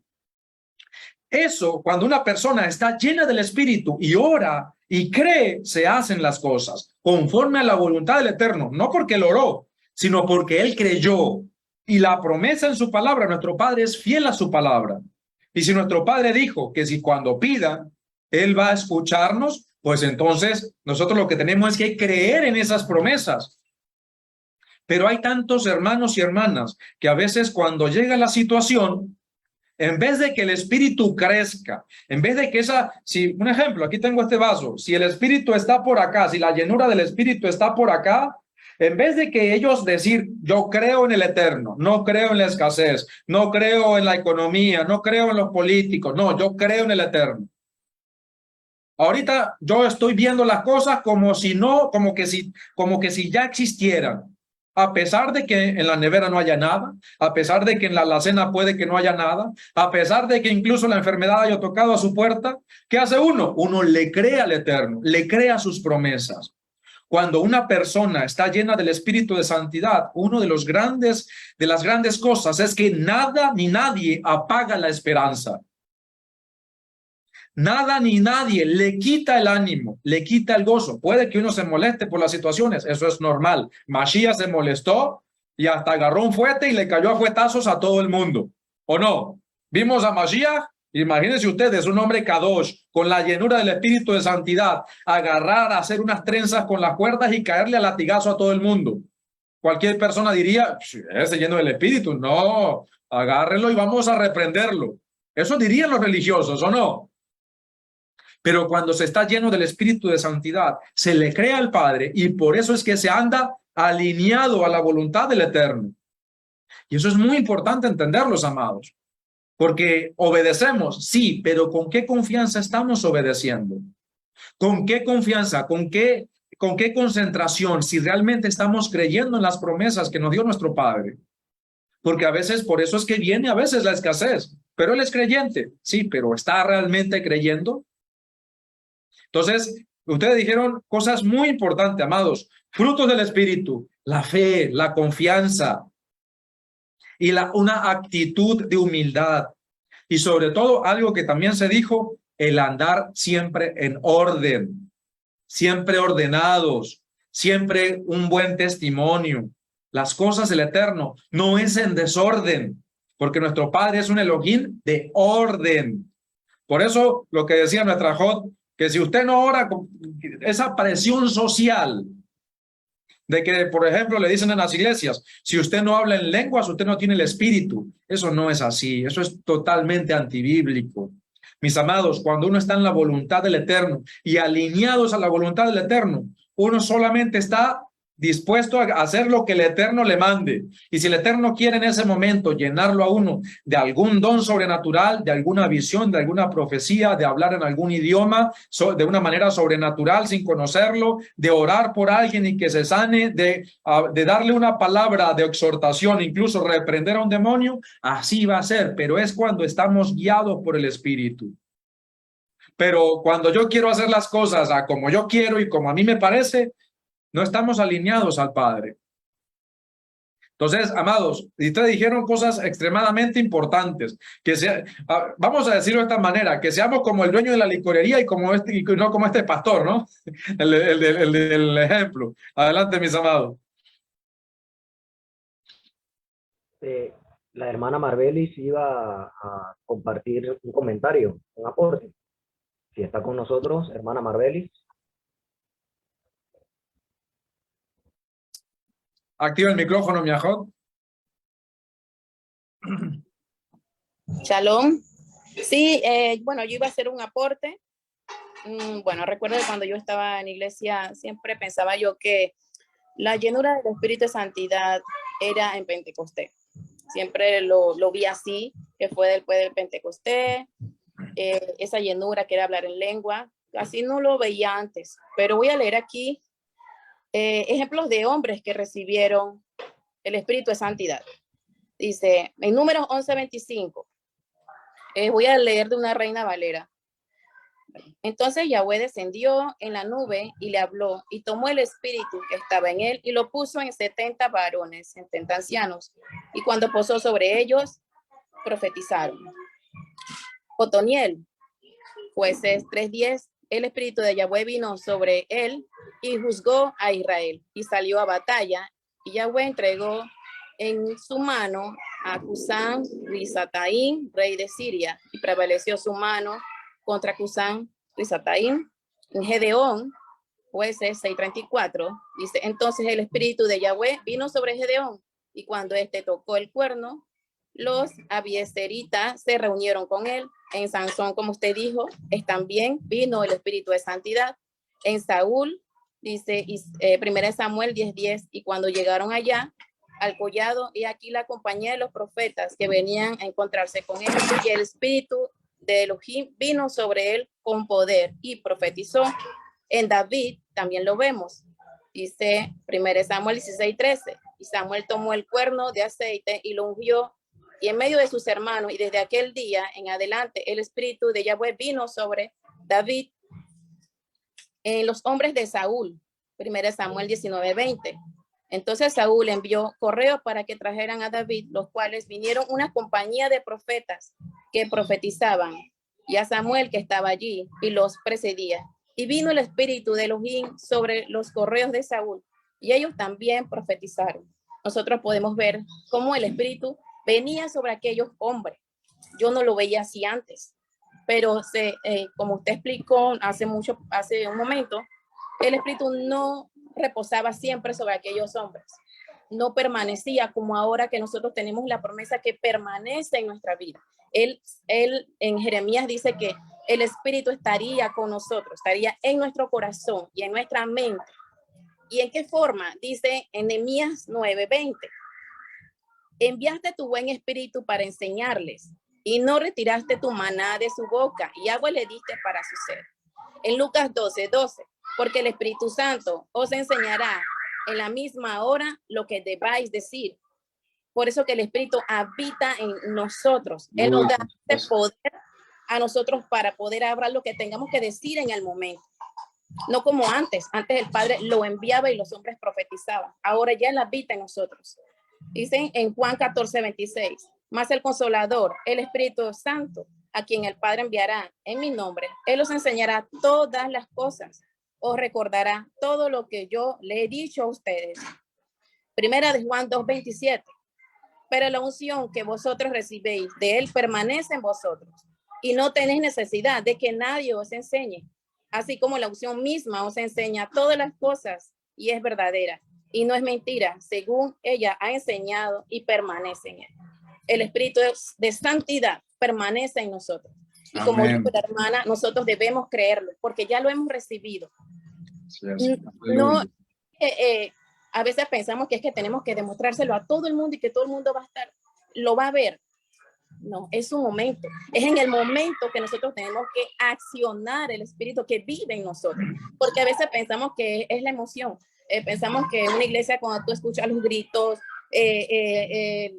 Eso, cuando una persona está llena del Espíritu y ora y cree, se hacen las cosas conforme a la voluntad del Eterno, no porque él oró, sino porque él creyó. Y la promesa en su palabra, nuestro Padre es fiel a su palabra. Y si nuestro Padre dijo que si cuando pidan, él va a escucharnos, pues entonces nosotros lo que tenemos es que creer en esas promesas. Pero hay tantos hermanos y hermanas que a veces cuando llega la situación, en vez de que el espíritu crezca, en vez de que si un ejemplo, aquí tengo este vaso, si el espíritu está por acá, si la llenura del espíritu está por acá, en vez de que ellos decir, yo creo en el Eterno, no creo en la escasez, no creo en la economía, no creo en los políticos, no, yo creo en el Eterno. Ahorita yo estoy viendo las cosas como si ya existieran. A pesar de que en la nevera no haya nada, a pesar de que en la alacena puede que no haya nada, a pesar de que incluso la enfermedad haya tocado a su puerta, ¿qué hace uno? Uno le cree al Eterno, le cree a sus promesas. Cuando una persona está llena del Espíritu de Santidad, uno de las grandes cosas es que nada ni nadie apaga la esperanza. Nada ni nadie le quita el ánimo, le quita el gozo. Puede que uno se moleste por las situaciones, eso es normal. Mashiach se molestó y hasta agarró un fuete y le cayó a fuetazos a todo el mundo. ¿o no? Vimos a Mashiach, imagínense ustedes, un hombre kadosh, con la llenura del espíritu de santidad, agarrar, hacer unas trenzas con las cuerdas y caerle a latigazo a todo el mundo. Cualquier persona diría, ese lleno del espíritu, no, agárrenlo y vamos a reprenderlo. Eso dirían los religiosos, ¿o no? Pero cuando se está lleno del espíritu de santidad, se le cree al Padre y por eso es que se anda alineado a la voluntad del Eterno. Y eso es muy importante entenderlos, amados, porque obedecemos, sí, pero ¿con qué confianza estamos obedeciendo? ¿Con qué confianza? ¿Con qué concentración? Si realmente estamos creyendo en las promesas que nos dio nuestro Padre. Porque a veces, por eso es que viene a veces la escasez, pero él es creyente, sí, pero ¿está realmente creyendo? Entonces, ustedes dijeron cosas muy importantes, amados, frutos del Espíritu, la fe, la confianza y una actitud de humildad. Y sobre todo, algo que también se dijo, el andar siempre en orden, siempre ordenados, siempre un buen testimonio. Las cosas del Eterno no es en desorden, porque nuestro Padre es un Elohim de orden. Por eso, lo que decía nuestra Jod, que si usted no ora con esa presión social de que, por ejemplo, le dicen en las iglesias, si usted no habla en lenguas, usted no tiene el espíritu. Eso no es así, eso es totalmente antibíblico. Mis amados, cuando uno está en la voluntad del Eterno y alineados a la voluntad del Eterno, uno solamente está dispuesto a hacer lo que el Eterno le mande. Y si el Eterno quiere en ese momento llenarlo a uno de algún don sobrenatural, de alguna visión, de alguna profecía, de hablar en algún idioma, de una manera sobrenatural sin conocerlo, de orar por alguien y que se sane, de darle una palabra de exhortación, incluso reprender a un demonio, así va a ser, pero es cuando estamos guiados por el Espíritu. Pero cuando yo quiero hacer las cosas a como yo quiero y como a mí me parece, no estamos alineados al Padre. Entonces, amados, ustedes dijeron cosas extremadamente importantes, vamos a decirlo de esta manera, que seamos como el dueño de la licorería y no como este pastor, ¿no? El del ejemplo. Adelante, mis amados. La hermana Marbelis iba a compartir un comentario, un aporte. Si está con nosotros, hermana Marbelis. Activa el micrófono, mi ajot. Shalom. Sí, bueno, yo iba a hacer un aporte. Bueno, recuerdo que cuando yo estaba en iglesia siempre pensaba yo que la llenura del Espíritu de Santidad era en Pentecostés. Siempre lo vi así, que fue después del Pentecostés, esa llenura que era hablar en lengua. Así no lo veía antes, pero voy a leer aquí ejemplos de hombres que recibieron el Espíritu de Santidad. Dice, en Números 11:25, voy a leer de una Reina Valera. Entonces Yahweh descendió en la nube y le habló, y tomó el espíritu que estaba en él y lo puso en 70 varones, 70 ancianos, y cuando posó sobre ellos, profetizaron. Otoniel, Jueces 3:10, el espíritu de Yahweh vino sobre él y juzgó a Israel, y salió a batalla, y Yahweh entregó en su mano a Cusán Risataín, rey de Siria, y prevaleció su mano contra Cusán Risataín. En Gedeón, Jueces 6:34, dice, entonces el espíritu de Yahweh vino sobre Gedeón, y cuando éste tocó el cuerno, los abieseritas se reunieron con él. En Sansón, como usted dijo, también vino el espíritu de santidad. En Saúl, dice 1 Samuel 10:10, y cuando llegaron allá al collado, y aquí la compañía de los profetas que venían a encontrarse con él, y el espíritu de Elohim vino sobre él con poder y profetizó. En David también lo vemos, dice 1 Samuel 16:13, y Samuel tomó el cuerno de aceite y lo ungió, y en medio de sus hermanos, y desde aquel día en adelante el espíritu de Yahweh vino sobre David. En los hombres de Saúl, 1 Samuel 19:20, entonces Saúl envió correos para que trajeran a David, los cuales vinieron una compañía de profetas que profetizaban, y a Samuel que estaba allí y los precedía. Y vino el espíritu de Elohim sobre los correos de Saúl, y ellos también profetizaron. Nosotros podemos ver cómo el espíritu venía sobre aquellos hombres. Yo no lo veía así antes, pero como usted explicó hace un momento, el Espíritu no reposaba siempre sobre aquellos hombres. No permanecía como ahora que nosotros tenemos la promesa que permanece en nuestra vida. Él en Jeremías dice que el Espíritu estaría con nosotros, estaría en nuestro corazón y en nuestra mente. ¿Y en qué forma? Dice en Nehemías 9:20. Enviaste tu buen espíritu para enseñarles y no retiraste tu maná de su boca y agua le diste para su sed. En Lucas 12:12, porque el Espíritu Santo os enseñará en la misma hora lo que debáis decir. Por eso que el Espíritu habita en nosotros. Él nos da este poder a nosotros para poder hablar lo que tengamos que decir en el momento. No como antes. Antes el Padre lo enviaba y los hombres profetizaban. Ahora ya Él habita en nosotros. Dicen en Juan 14:26, más el Consolador, el Espíritu Santo, a quien el Padre enviará en mi nombre. Él os enseñará todas las cosas. Os recordará todo lo que yo le he dicho a ustedes. Primera de Juan 2:27. Pero la unción que vosotros recibéis de Él permanece en vosotros y no tenéis necesidad de que nadie os enseñe. Así como la unción misma os enseña todas las cosas y es verdadera y no es mentira, según ella ha enseñado y permanece en Él. El Espíritu de santidad permanece en nosotros. Y como dijo la hermana, nosotros debemos creerlo porque ya lo hemos recibido. No, a veces pensamos que es que tenemos que demostrárselo a todo el mundo y que todo el mundo lo va a ver. No, es un momento. Es en el momento que nosotros tenemos que accionar el Espíritu que vive en nosotros. Porque a veces pensamos que es la emoción. Pensamos que una iglesia, cuando tú escuchas los gritos, ese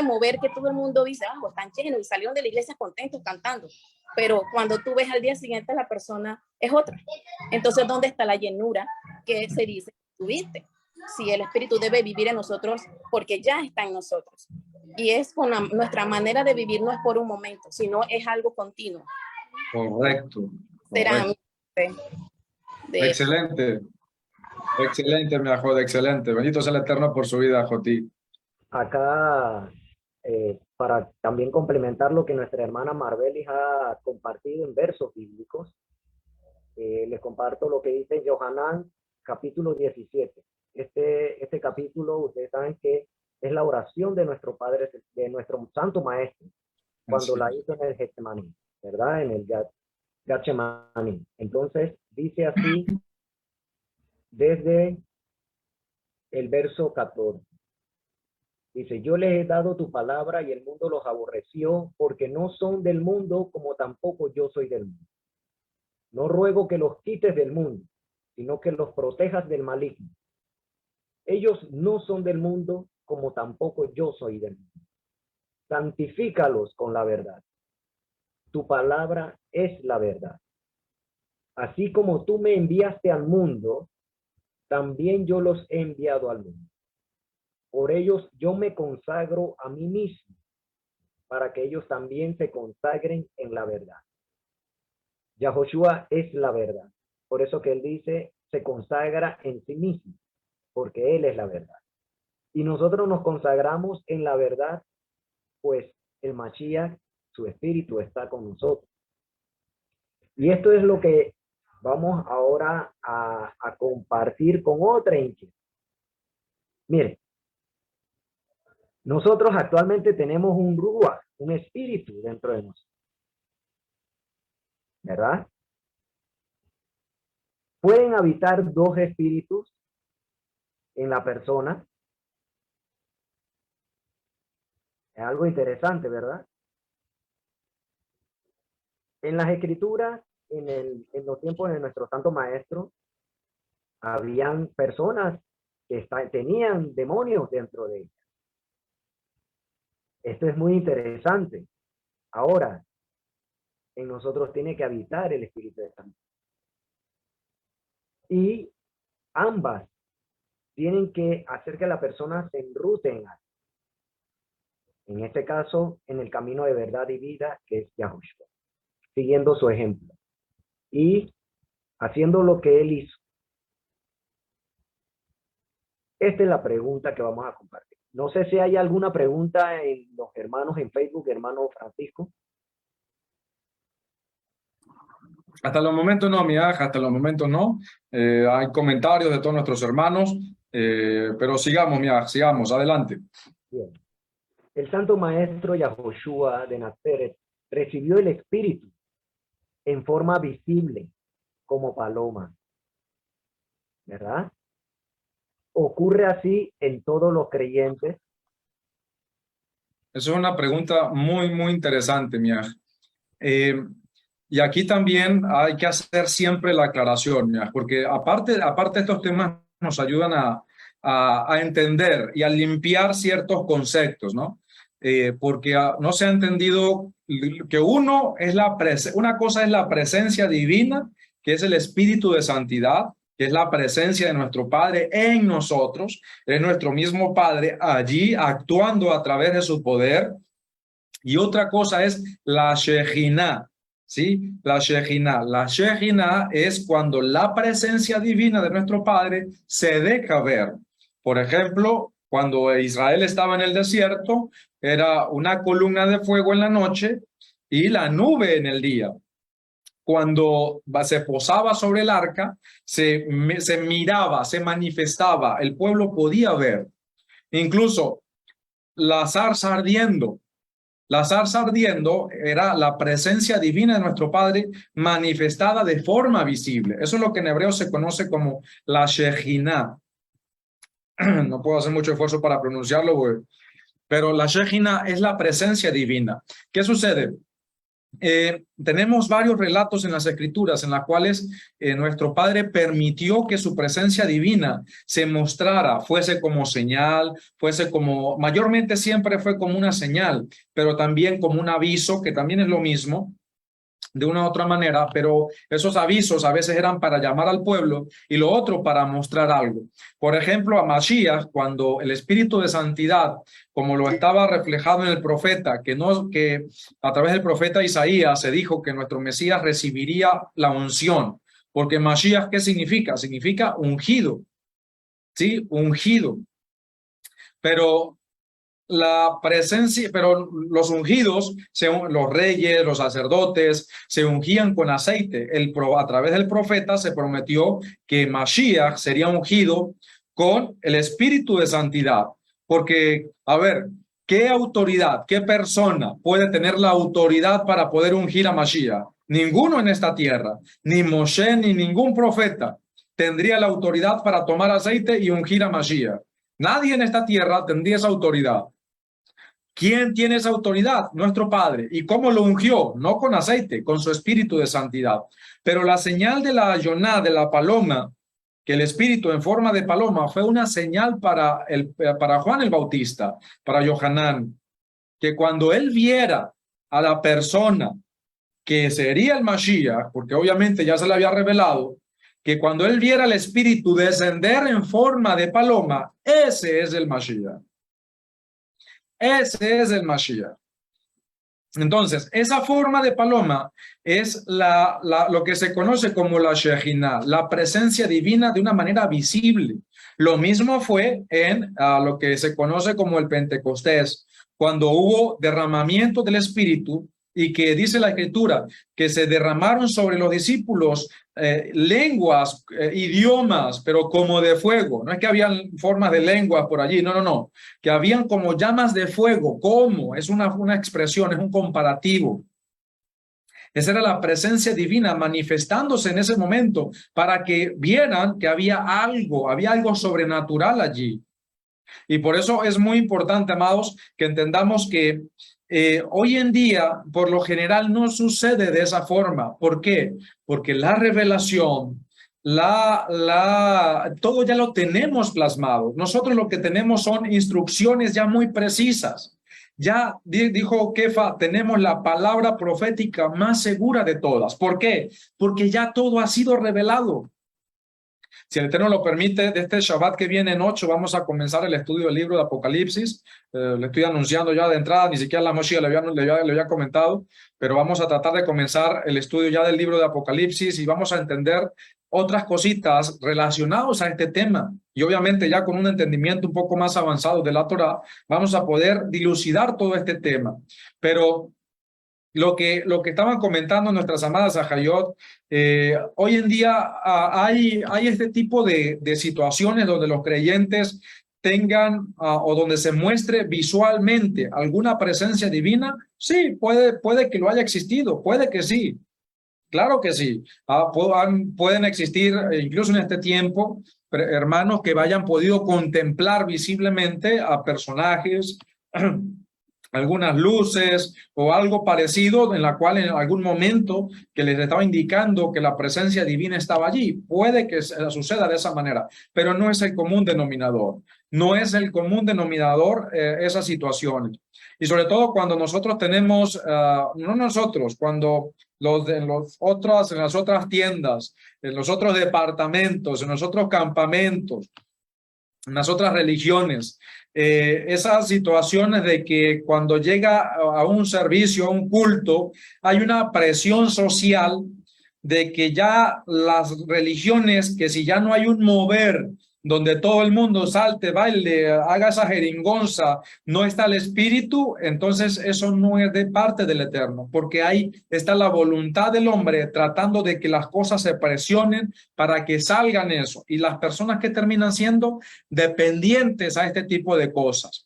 mover que todo el mundo dice, están llenos y salieron de la iglesia contentos cantando. Pero cuando tú ves al día siguiente, la persona es otra. Entonces, ¿dónde está la llenura que se dice que tuviste? Si el Espíritu debe vivir en nosotros porque ya está en nosotros. Y es con nuestra manera de vivir, no es por un momento, sino es algo continuo. Correcto. Será excelente. Excelente, mi Jodi, excelente. Bendito sea el Eterno por su vida, Joti. Acá, para también complementar lo que nuestra hermana Marbelis ha compartido en versos bíblicos, les comparto lo que dice en Yohanan, capítulo 17. Este capítulo, ustedes saben que es la oración de nuestro Padre, de nuestro Santo Maestro, cuando la hizo en el Getsemaní, ¿verdad? En el Getsemaní. Entonces, dice así, desde el verso 14. Dice, yo les he dado tu palabra y el mundo los aborreció porque no son del mundo como tampoco yo soy del mundo. No ruego que los quites del mundo, sino que los protejas del maligno. Ellos no son del mundo como tampoco yo soy del mundo. Santifícalos con la verdad. Tu palabra es la verdad. Así como tú me enviaste al mundo, también yo los he enviado al mundo. Por ellos yo me consagro a mí mismo, para que ellos también se consagren en la verdad. Yahoshua es la verdad. Por eso que él dice, se consagra en sí mismo, porque él es la verdad. Y nosotros nos consagramos en la verdad, pues el Mashiach, su espíritu, está con nosotros. Y esto es lo que vamos ahora a compartir con otra inquietud. Miren, nosotros actualmente tenemos un ruach, un espíritu dentro de nosotros, ¿verdad? ¿Pueden habitar dos espíritus en la persona? Es algo interesante, ¿verdad? En las escrituras, en los tiempos de nuestro Santo Maestro, habían personas que tenían demonios dentro de ellas. Esto es muy interesante. Ahora, en nosotros tiene que habitar el Espíritu de Santo. Y ambas tienen que hacer que la persona se enrute en algo. En este caso, en el camino de verdad y vida, que es Yahushua, siguiendo su ejemplo y haciendo lo que él hizo. Esta es la pregunta que vamos a compartir. No sé si hay alguna pregunta en los hermanos en Facebook, hermano Francisco. Hasta los momentos no, mi hija, hasta los momentos no. Hay comentarios de todos nuestros hermanos, pero sigamos, mi hija, sigamos, adelante. Bien. El santo maestro Yahoshua de Nazaret recibió el Espíritu en forma visible como paloma, ¿verdad? ¿Ocurre así en todos los creyentes? Eso es una pregunta muy, muy interesante, mi hija. Y aquí también hay que hacer siempre la aclaración, mi hija, porque aparte estos temas nos ayudan a entender y a limpiar ciertos conceptos, ¿no? Porque no se ha entendido que una cosa es la presencia divina, que es el Espíritu de Santidad, que es la presencia de nuestro Padre en nosotros, es nuestro mismo Padre allí actuando a través de su poder. Y otra cosa es la Shejinah, ¿sí? La Shejinah. La Shejinah es cuando la presencia divina de nuestro Padre se deja ver. Por ejemplo, cuando Israel estaba en el desierto, era una columna de fuego en la noche y la nube en el día. Cuando se posaba sobre el arca, se miraba, se manifestaba, el pueblo podía ver. Incluso la zarza ardiendo. La zarza ardiendo era la presencia divina de nuestro Padre manifestada de forma visible. Eso es lo que en hebreo se conoce como la Shejinah. No puedo hacer mucho esfuerzo para pronunciarlo, pero la Shejinah es la presencia divina. ¿Qué sucede? Tenemos varios relatos en las Escrituras en las cuales nuestro Padre permitió que su presencia divina se mostrara, fuese como señal, mayormente siempre fue como una señal, pero también como un aviso, que también es lo mismo, de una u otra manera, pero esos avisos a veces eran para llamar al pueblo y lo otro para mostrar algo. Por ejemplo, a Mashiach, cuando el Espíritu de Santidad, como lo estaba reflejado en el profeta, que a través del profeta Isaías se dijo que nuestro Mesías recibiría la unción, porque Mashiach, ¿qué significa? Significa ungido, ¿sí? Ungido. Pero los ungidos, los reyes, los sacerdotes, se ungían con aceite. A través del profeta se prometió que Mashiach sería ungido con el Espíritu de Santidad. Porque, a ver, ¿qué autoridad, qué persona puede tener la autoridad para poder ungir a Mashiach? Ninguno en esta tierra, ni Moshe, ni ningún profeta tendría la autoridad para tomar aceite y ungir a Mashiach. Nadie en esta tierra tendría esa autoridad. ¿Quién tiene esa autoridad? Nuestro Padre. ¿Y cómo lo ungió? No con aceite, con su Espíritu de Santidad. Pero la señal de la Yoná, de la paloma, que el Espíritu en forma de paloma, fue una señal para Juan el Bautista, para Yohanan, que cuando él viera a la persona que sería el Mashiach, porque obviamente ya se le había revelado, que cuando él viera al Espíritu descender en forma de paloma, ese es el Mashiach. Ese es el Mashiach. Entonces, esa forma de paloma es lo que se conoce como la Shejinah, la presencia divina de una manera visible. Lo mismo fue en lo que se conoce como el Pentecostés, cuando hubo derramamiento del Espíritu y que dice la Escritura que se derramaron sobre los discípulos lenguas, idiomas, pero como de fuego. No es que habían formas de lenguas por allí, no, que habían como llamas de fuego. ¿Cómo? Es una expresión, es un comparativo. Esa era la presencia divina manifestándose en ese momento para que vieran que había algo sobrenatural allí. Y por eso es muy importante, amados, que entendamos que hoy en día, por lo general, no sucede de esa forma. ¿Por qué? Porque la revelación, todo ya lo tenemos plasmado. Nosotros lo que tenemos son instrucciones ya muy precisas. Ya dijo Kefa, tenemos la palabra profética más segura de todas. ¿Por qué? Porque ya todo ha sido revelado. Si el Eterno lo permite, de este Shabbat que viene en 8 vamos a comenzar el estudio del libro de Apocalipsis. Le estoy anunciando ya de entrada, ni siquiera la Moshe le había comentado, pero vamos a tratar de comenzar el estudio ya del libro de Apocalipsis y vamos a entender otras cositas relacionadas a este tema. Y obviamente ya con un entendimiento un poco más avanzado de la Torá, vamos a poder dilucidar todo este tema. Pero lo que estaban comentando nuestras amadas Ajayot, hoy en día hay este tipo de situaciones donde los creyentes tengan o donde se muestre visualmente alguna presencia divina. Sí, puede que lo haya existido, puede que sí. Claro que sí. Pueden existir, incluso en este tiempo, hermanos que hayan podido contemplar visiblemente a personajes, algunas luces o algo parecido en la cual en algún momento que les estaba indicando que la presencia divina estaba allí. Puede que suceda de esa manera, pero no es el común denominador. No es el común denominador esas situaciones. Y sobre todo cuando nosotros tenemos, no nosotros, cuando en las otras tiendas, en los otros departamentos, en los otros campamentos, en las otras religiones, esas situaciones de que cuando llega a un servicio, a un culto, hay una presión social de que ya las religiones, que si ya no hay un mover donde todo el mundo salte, baile, haga esa jeringonza, no está el espíritu, entonces eso no es de parte del Eterno, porque ahí está la voluntad del hombre tratando de que las cosas se presionen para que salgan eso, y las personas que terminan siendo dependientes a este tipo de cosas.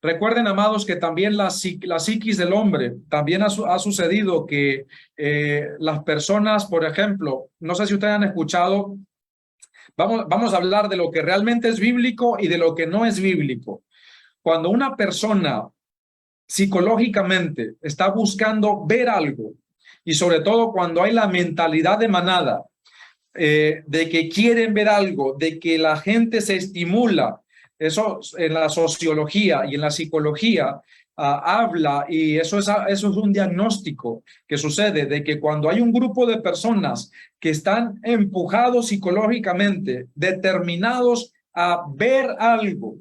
Recuerden, amados, que también la psiquis del hombre, también ha sucedido que las personas, por ejemplo, no sé si ustedes han escuchado, vamos a hablar de lo que realmente es bíblico y de lo que no es bíblico. Cuando una persona psicológicamente está buscando ver algo, y sobre todo cuando hay la mentalidad de manada, de que quieren ver algo, de que la gente se estimula, eso en la sociología y en la psicología habla, y eso es un diagnóstico que sucede, de que cuando hay un grupo de personas que están empujados psicológicamente, determinados a ver algo,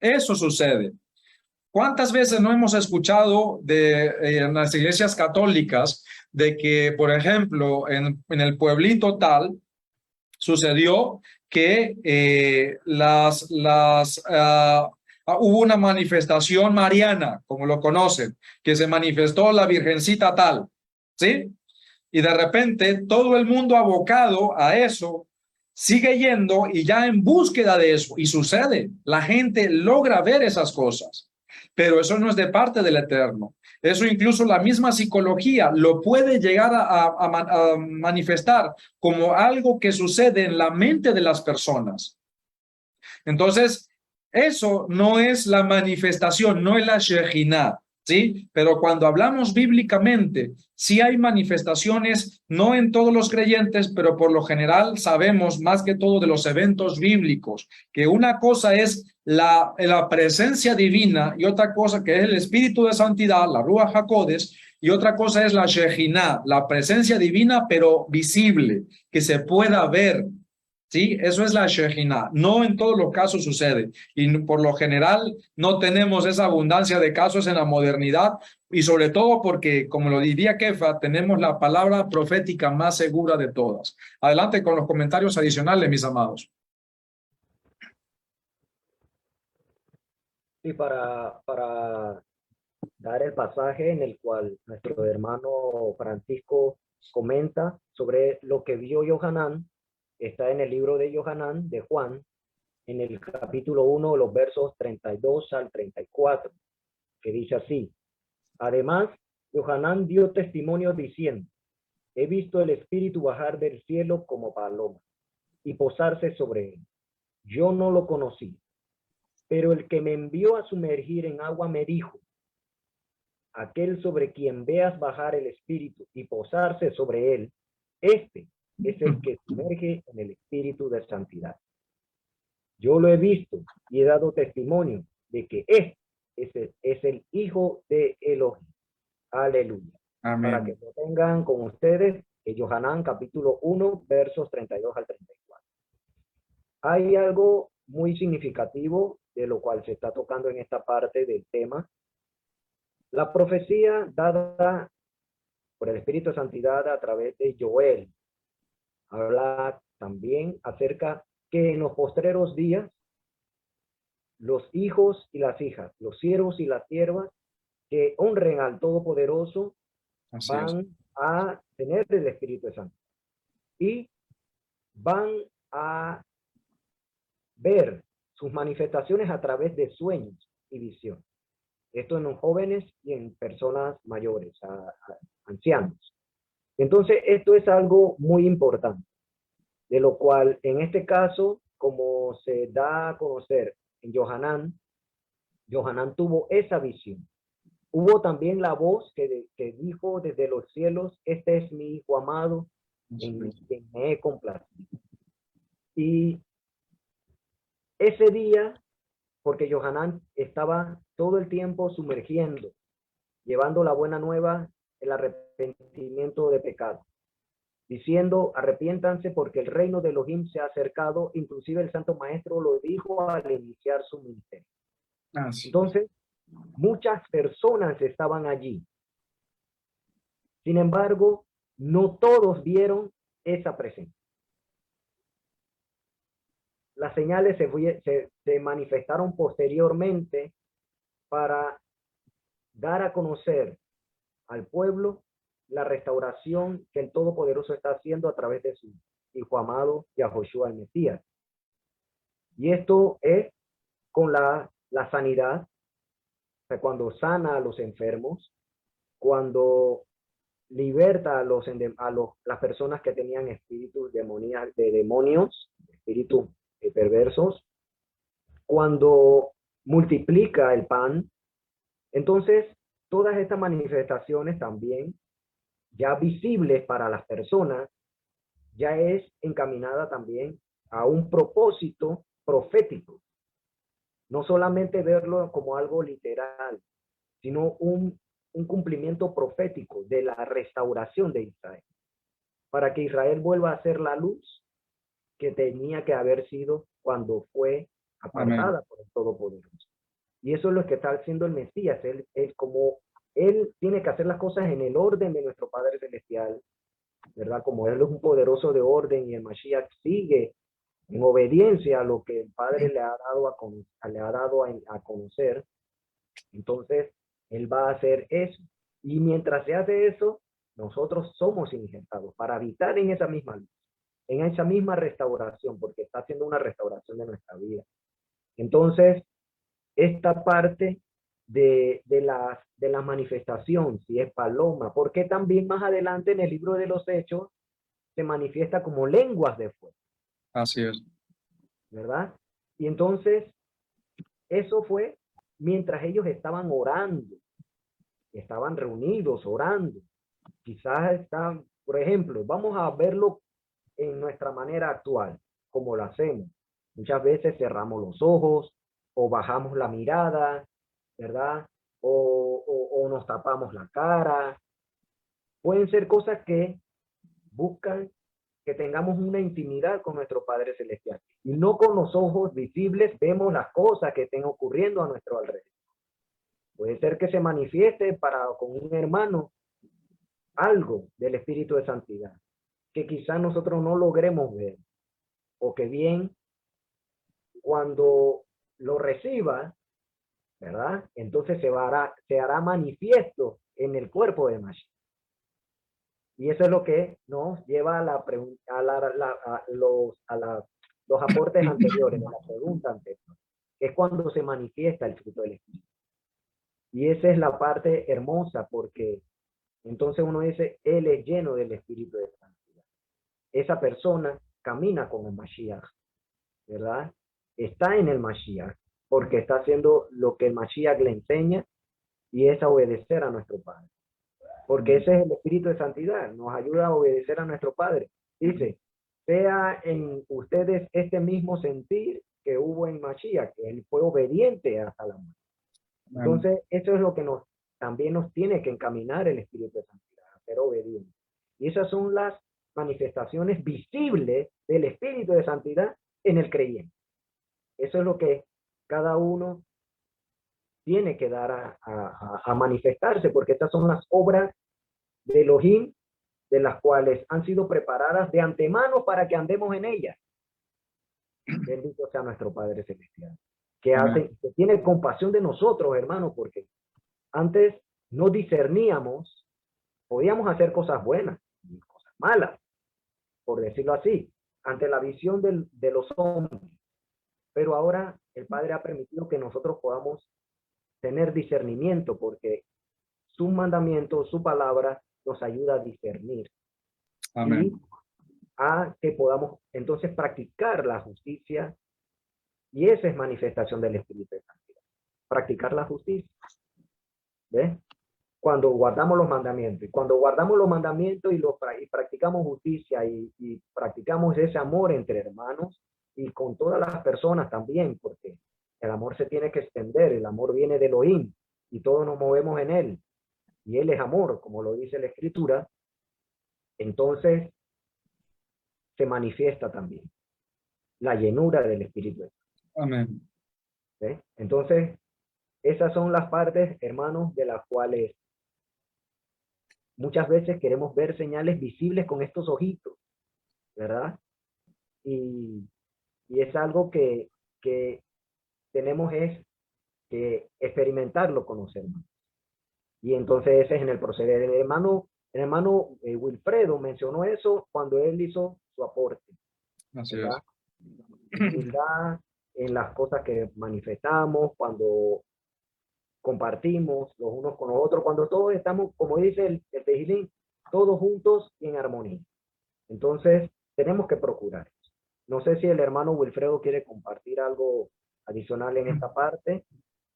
eso sucede. ¿Cuántas veces no hemos escuchado en las iglesias católicas de que, por ejemplo, en el pueblito tal, sucedió que hubo una manifestación mariana, como lo conocen, que se manifestó la virgencita tal, ¿sí? Y de repente todo el mundo abocado a eso sigue yendo y ya en búsqueda de eso, y sucede, la gente logra ver esas cosas, pero eso no es de parte del Eterno. Eso incluso la misma psicología lo puede llegar a manifestar como algo que sucede en la mente de las personas. Entonces, eso no es la manifestación, no es la Shejinah, ¿sí? Pero cuando hablamos bíblicamente, sí hay manifestaciones, no en todos los creyentes, pero por lo general sabemos más que todo de los eventos bíblicos, que una cosa es la presencia divina y otra cosa que es el espíritu de santidad, la Ruach HaKodesh, y otra cosa es la Shejinah, la presencia divina pero visible, que se pueda ver. Sí, eso es la Shejinah. No en todos los casos sucede. Y por lo general no tenemos esa abundancia de casos en la modernidad. Y sobre todo porque, como lo diría Kefa, tenemos la palabra profética más segura de todas. Adelante con los comentarios adicionales, mis amados. Sí, para dar el pasaje en el cual nuestro hermano Francisco comenta sobre lo que vio Yohanan. Está en el libro de Yohanan, de Juan, en el capítulo 1, los versos 32 al 34, que dice así: además, Yohanan dio testimonio diciendo: he visto el Espíritu bajar del cielo como paloma y posarse sobre él. Yo no lo conocí, pero el que me envió a sumergir en agua me dijo: aquel sobre quien veas bajar el Espíritu y posarse sobre él, este es el que sumerge en el Espíritu de santidad. Yo lo he visto y he dado testimonio de que este es el Hijo de Elohim. Aleluya. Amén. Para que lo tengan con ustedes, Yohanan capítulo 1, versos 32 al 34. hay algo muy significativo de lo cual se está tocando en esta parte del tema. La profecía dada por el Espíritu de Santidad a través de Joel habla también acerca que en los postreros días los hijos y las hijas, los siervos y las siervas que honren al Todopoderoso Así es. van a tener el Espíritu Santo y van a ver sus manifestaciones a través de sueños y visión. Esto en los jóvenes y en personas mayores, ancianos. Entonces, esto es algo muy importante, de lo cual en este caso, como se da a conocer en Johanán tuvo esa visión. Hubo también la voz que dijo desde los cielos, este es mi hijo amado, en quien me he complacido. Y ese día, porque Johanán estaba todo el tiempo sumergiendo, llevando la buena nueva, el arrepentimiento de pecado, diciendo, arrepiéntanse porque el reino de Elohim se ha acercado, inclusive el Santo Maestro lo dijo al iniciar su ministerio. Entonces, muchas personas estaban allí. Sin embargo, no todos vieron esa presencia. Las señales se manifestaron posteriormente para dar a conocer al pueblo la restauración que el Todopoderoso está haciendo a través de su Hijo amado, Yahoshua el Mesías. Y esto es con la sanidad, o sea, cuando sana a los enfermos, cuando liberta a las personas que tenían espíritus de demonios, espíritus perversos, cuando multiplica el pan. Entonces, todas estas manifestaciones también, ya visibles para las personas, ya es encaminada también a un propósito profético. No solamente verlo como algo literal, sino un cumplimiento profético de la restauración de Israel, para que Israel vuelva a ser la luz que tenía que haber sido cuando fue apartada por el Todopoderoso. Y eso es lo que está haciendo el Mesías. Él tiene que hacer las cosas en el orden de nuestro Padre Celestial, ¿verdad? Como Él es un poderoso de orden y el Mashiach sigue en obediencia a lo que el Padre le ha dado a conocer, entonces Él va a hacer eso. Y mientras se hace eso, nosotros somos injertados para habitar en esa misma luz, en esa misma restauración, porque está haciendo una restauración de nuestra vida. Entonces, esta parte de la manifestación, si es paloma, porque también más adelante en el libro de los Hechos se manifiesta como lenguas de fuego. Así es. ¿Verdad? Y entonces, eso fue mientras ellos estaban orando, estaban reunidos orando. Quizás están, por ejemplo, vamos a verlo en nuestra manera actual, como lo hacemos. Muchas veces cerramos los ojos o bajamos la mirada, ¿verdad? O nos tapamos la cara. Pueden ser cosas que buscan que tengamos una intimidad con nuestro Padre Celestial. Y no con los ojos visibles vemos las cosas que estén ocurriendo a nuestro alrededor. Puede ser que se manifieste con un hermano algo del Espíritu de Santidad, que quizás nosotros no logremos ver, o que bien, cuando lo reciba, ¿verdad? Entonces se hará manifiesto en el cuerpo de Mashiach. Y eso es lo que nos lleva a los aportes anteriores, a la pregunta anterior, que es cuando se manifiesta el fruto del Espíritu. Y esa es la parte hermosa, porque entonces uno dice, él es lleno del Espíritu de Santidad. Esa persona camina con el Mashiach, ¿verdad? Está en el Mashiach, porque está haciendo lo que el Mashiach le enseña, y es a obedecer a nuestro Padre. Porque ese es el Espíritu de Santidad, nos ayuda a obedecer a nuestro Padre. Dice, sea en ustedes este mismo sentir que hubo en Mashiach, que él fue obediente hasta la muerte. Entonces, eso es lo que también nos tiene que encaminar el Espíritu de Santidad, a ser obedientes. Y esas son las manifestaciones visibles del Espíritu de Santidad en el creyente. Eso es lo que cada uno tiene que dar a manifestarse, porque estas son las obras de Elohim, de las cuales han sido preparadas de antemano para que andemos en ellas. Bendito sea nuestro Padre Celestial, que tiene compasión de nosotros, hermanos, porque antes no discerníamos, podíamos hacer cosas buenas y cosas malas, por decirlo así, ante la visión de los hombres. Pero ahora el Padre ha permitido que nosotros podamos tener discernimiento, porque sus mandamientos, su palabra, nos ayuda a discernir. Amén. Y a que podamos entonces practicar la justicia, y esa es manifestación del Espíritu de Santidad, practicar la justicia. ¿Ves? Cuando guardamos los mandamientos, y cuando guardamos los mandamientos y practicamos justicia y practicamos ese amor entre hermanos y con todas las personas también, porque el amor se tiene que extender, el amor viene de Elohim y todos nos movemos en él, y él es amor, como lo dice la Escritura. Entonces se manifiesta también la llenura del Espíritu. Amén. ¿Sí? Entonces, esas son las partes, hermanos, de las cuales muchas veces queremos ver señales visibles con estos ojitos, ¿verdad? Y es algo que tenemos que experimentarlo con los hermanos. Y entonces ese es en el proceder. El hermano Wilfredo mencionó eso cuando él hizo su aporte. Así ¿verdad? Humildad en las cosas que manifestamos, cuando compartimos los unos con los otros, cuando todos estamos, como dice el Tejilín, todos juntos y en armonía. Entonces, tenemos que procurar. No sé si el hermano Wilfredo quiere compartir algo adicional en esta parte.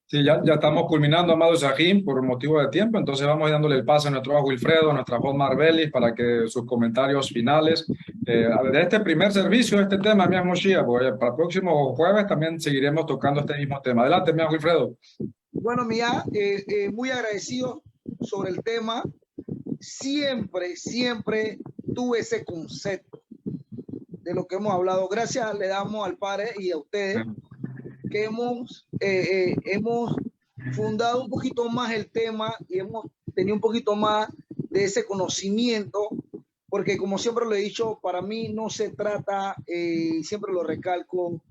Sí, ya estamos culminando, amado Shahim, por motivo de tiempo, entonces vamos dándole el paso a nuestro Wilfredo, a nuestra voz Marbelis, para que sus comentarios finales de este primer servicio, este tema, mi Moshiach, porque para el próximo jueves también seguiremos tocando este mismo tema. Adelante, mi Wilfredo. Bueno, Mía, muy agradecido sobre el tema. Siempre tuve ese concepto de lo que hemos hablado. Gracias le damos al Padre y a ustedes que hemos fundado un poquito más el tema y hemos tenido un poquito más de ese conocimiento, porque como siempre lo he dicho, para mí no se trata, siempre lo recalco,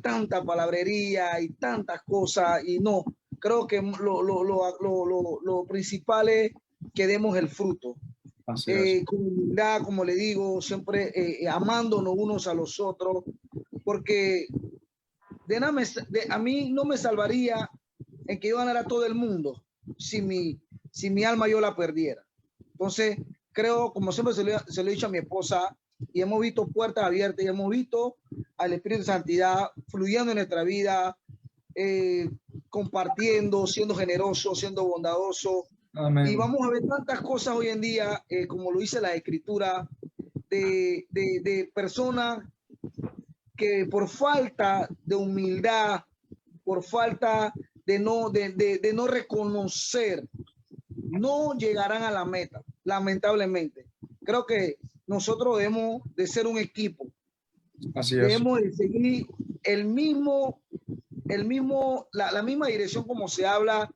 tanta palabrería y tantas cosas, y no, creo que lo principal es que demos el fruto. Con humildad, como le digo, siempre amándonos unos a los otros, porque a mí no me salvaría en que yo ganara todo el mundo si mi alma yo la perdiera. Entonces, creo, como siempre se lo he dicho a mi esposa, y hemos visto puertas abiertas y hemos visto al Espíritu de Santidad fluyendo en nuestra vida, compartiendo, siendo generoso, siendo bondadoso. Amén. Y vamos a ver tantas cosas hoy en día, como lo dice la Escritura, de personas que por falta de humildad, por falta de no reconocer, no llegarán a la meta, lamentablemente. Creo que nosotros debemos de ser un equipo. Así es. Debemos de seguir la misma dirección como se habla,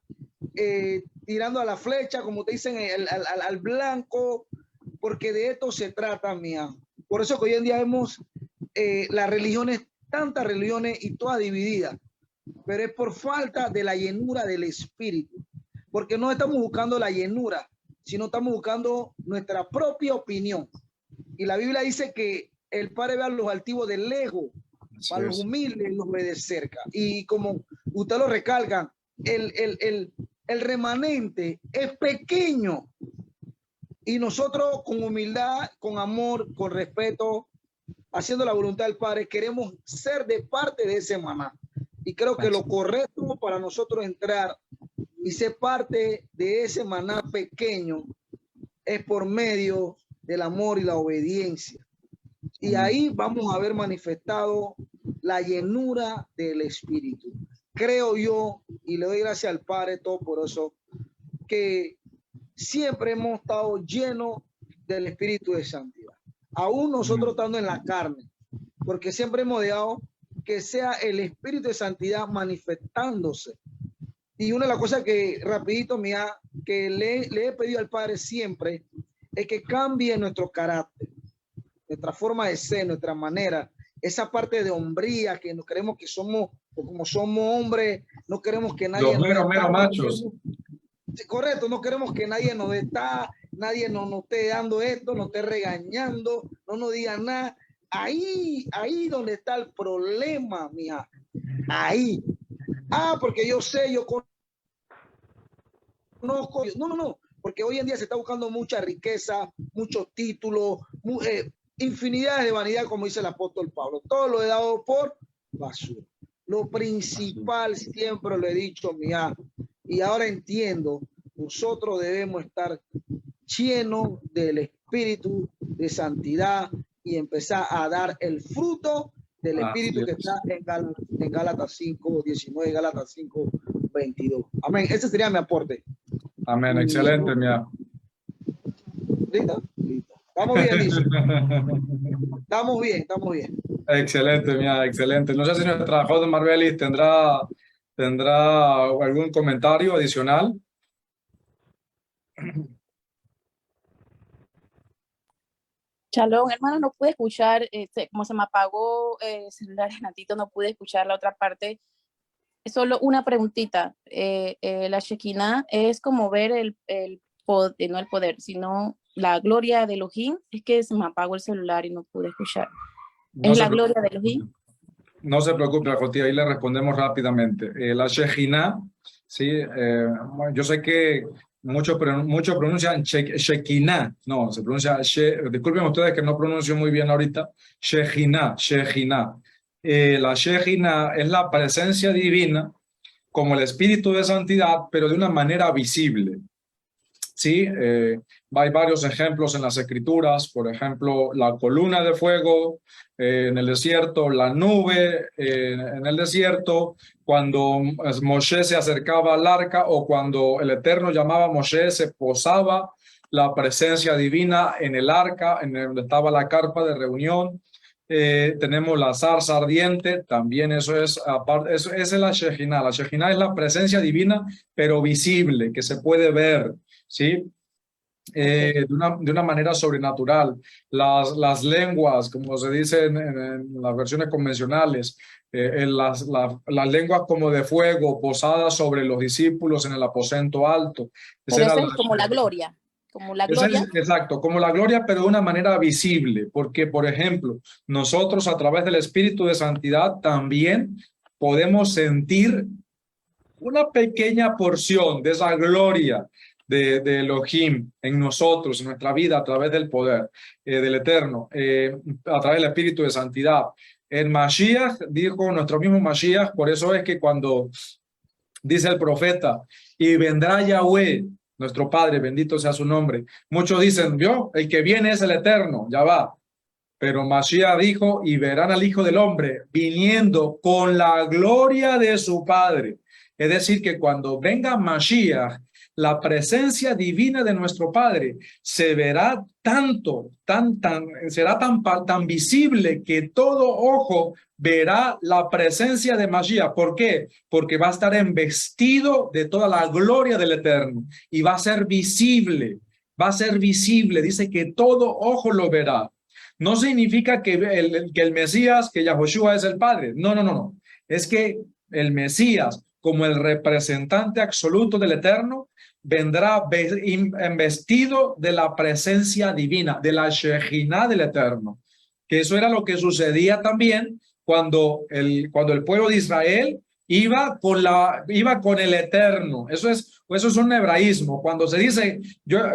tirando a la flecha, como te dicen, al blanco, porque de esto se trata, mía. Por eso que hoy en día vemos las religiones, tantas religiones y todas divididas, pero es por falta de la llenura del Espíritu, porque no estamos buscando la llenura, sino estamos buscando nuestra propia opinión. Y la Biblia dice que el Padre ve a los altivos de lejos, a los humildes los ve de cerca. Y como usted lo recalca, el remanente es pequeño, y nosotros con humildad, con amor, con respeto, haciendo la voluntad del Padre, queremos ser de parte de ese maná. Y creo que lo correcto para nosotros entrar y ser parte de ese maná pequeño es por medio del amor y la obediencia. Y ahí vamos a ver manifestado la llenura del Espíritu. Creo yo, y le doy gracias al Padre todo por eso, que siempre hemos estado llenos del Espíritu de Santidad. Aún nosotros estando en la carne, porque siempre hemos dejado que sea el Espíritu de Santidad manifestándose. Y una de las cosas que, rapidito, mía, que le he pedido al Padre siempre, es que cambie nuestro carácter, nuestra forma de ser, nuestra manera, esa parte de hombría que no queremos que somos, o como somos hombres, no queremos que nadie Los mero machos. Correcto, no queremos que nadie nos nadie nos esté dando esto, nos esté regañando, no nos diga nada. Ahí donde está el problema, mija. Ahí. Porque yo sé, yo conozco. No, porque hoy en día se está buscando mucha riqueza, muchos títulos, infinidad de vanidad, como dice el apóstol Pablo. Todo lo he dado por basura. Lo principal, siempre lo he dicho, mija, y ahora entiendo, nosotros debemos estar llenos del Espíritu de Santidad y empezar a dar el fruto del Espíritu que está en Gálatas 5:19, Gálatas 5:22. Amén. Ese sería mi aporte. Amén. Excelente, mía. ¿Listo? Estamos bien, dice. Estamos bien. Excelente, mía, excelente. No sé si nuestra Joven Marbelis tendrá algún comentario adicional. Shalom, hermano, no pude escuchar, como se me apagó el celular un ratito, no pude escuchar la otra parte. Solo una preguntita. La Shekinah es como ver el poder, no el poder, sino la gloria de Elohim. Es que se me apagó el celular y no pude escuchar. ¿Es la gloria de Elohim? No se preocupe, Jotí, ahí le respondemos rápidamente. La Shekinah, sí, yo sé que muchos pronuncian Shekinah, no, se pronuncia, disculpen ustedes que no pronuncio muy bien ahorita, Shekinah. La Shekinah es la presencia divina como el Espíritu de Santidad, pero de una manera visible. Sí, hay varios ejemplos en las Escrituras, por ejemplo, la columna de fuego en el desierto, la nube en el desierto, cuando Moshe se acercaba al arca o cuando el Eterno llamaba a Moshe, se posaba la presencia divina en el arca, en donde estaba la carpa de reunión. Tenemos la zarza ardiente, también eso es aparte, esa es la Shekinah. La Shekinah es la presencia divina, pero visible, que se puede ver, ¿sí? De una manera sobrenatural. Las lenguas, como se dice en las versiones convencionales, las lenguas como de fuego posadas sobre los discípulos en el aposento alto. Pero eso es como la gloria. Como la gloria. Exacto, como la gloria, pero de una manera visible, porque, por ejemplo, nosotros a través del Espíritu de Santidad también podemos sentir una pequeña porción de esa gloria de Elohim en nosotros, en nuestra vida, a través del poder del Eterno, a través del Espíritu de Santidad. El Mashiach, dijo nuestro mismo Mashiach, por eso es que cuando dice el profeta, y vendrá Yahweh, nuestro Padre, bendito sea su nombre, muchos dicen, ¿vio? El que viene es el Eterno, ya va. Pero Mashiach dijo, y verán al Hijo del Hombre viniendo con la gloria de su Padre. Es decir, que cuando venga Mashiach, la presencia divina de nuestro Padre se verá será tan visible que todo ojo verá la presencia de Mashiach. ¿Por qué? Porque va a estar investido de toda la gloria del Eterno y va a ser visible, dice que todo ojo lo verá. No significa que el Mesías, que Yahoshua es el Padre, no, es que el Mesías, como el representante absoluto del Eterno, vendrá investido de la presencia divina, de la Shekinah del Eterno. Que eso era lo que sucedía también cuando el pueblo de Israel iba con el Eterno. Eso es un hebraísmo. Cuando se dice,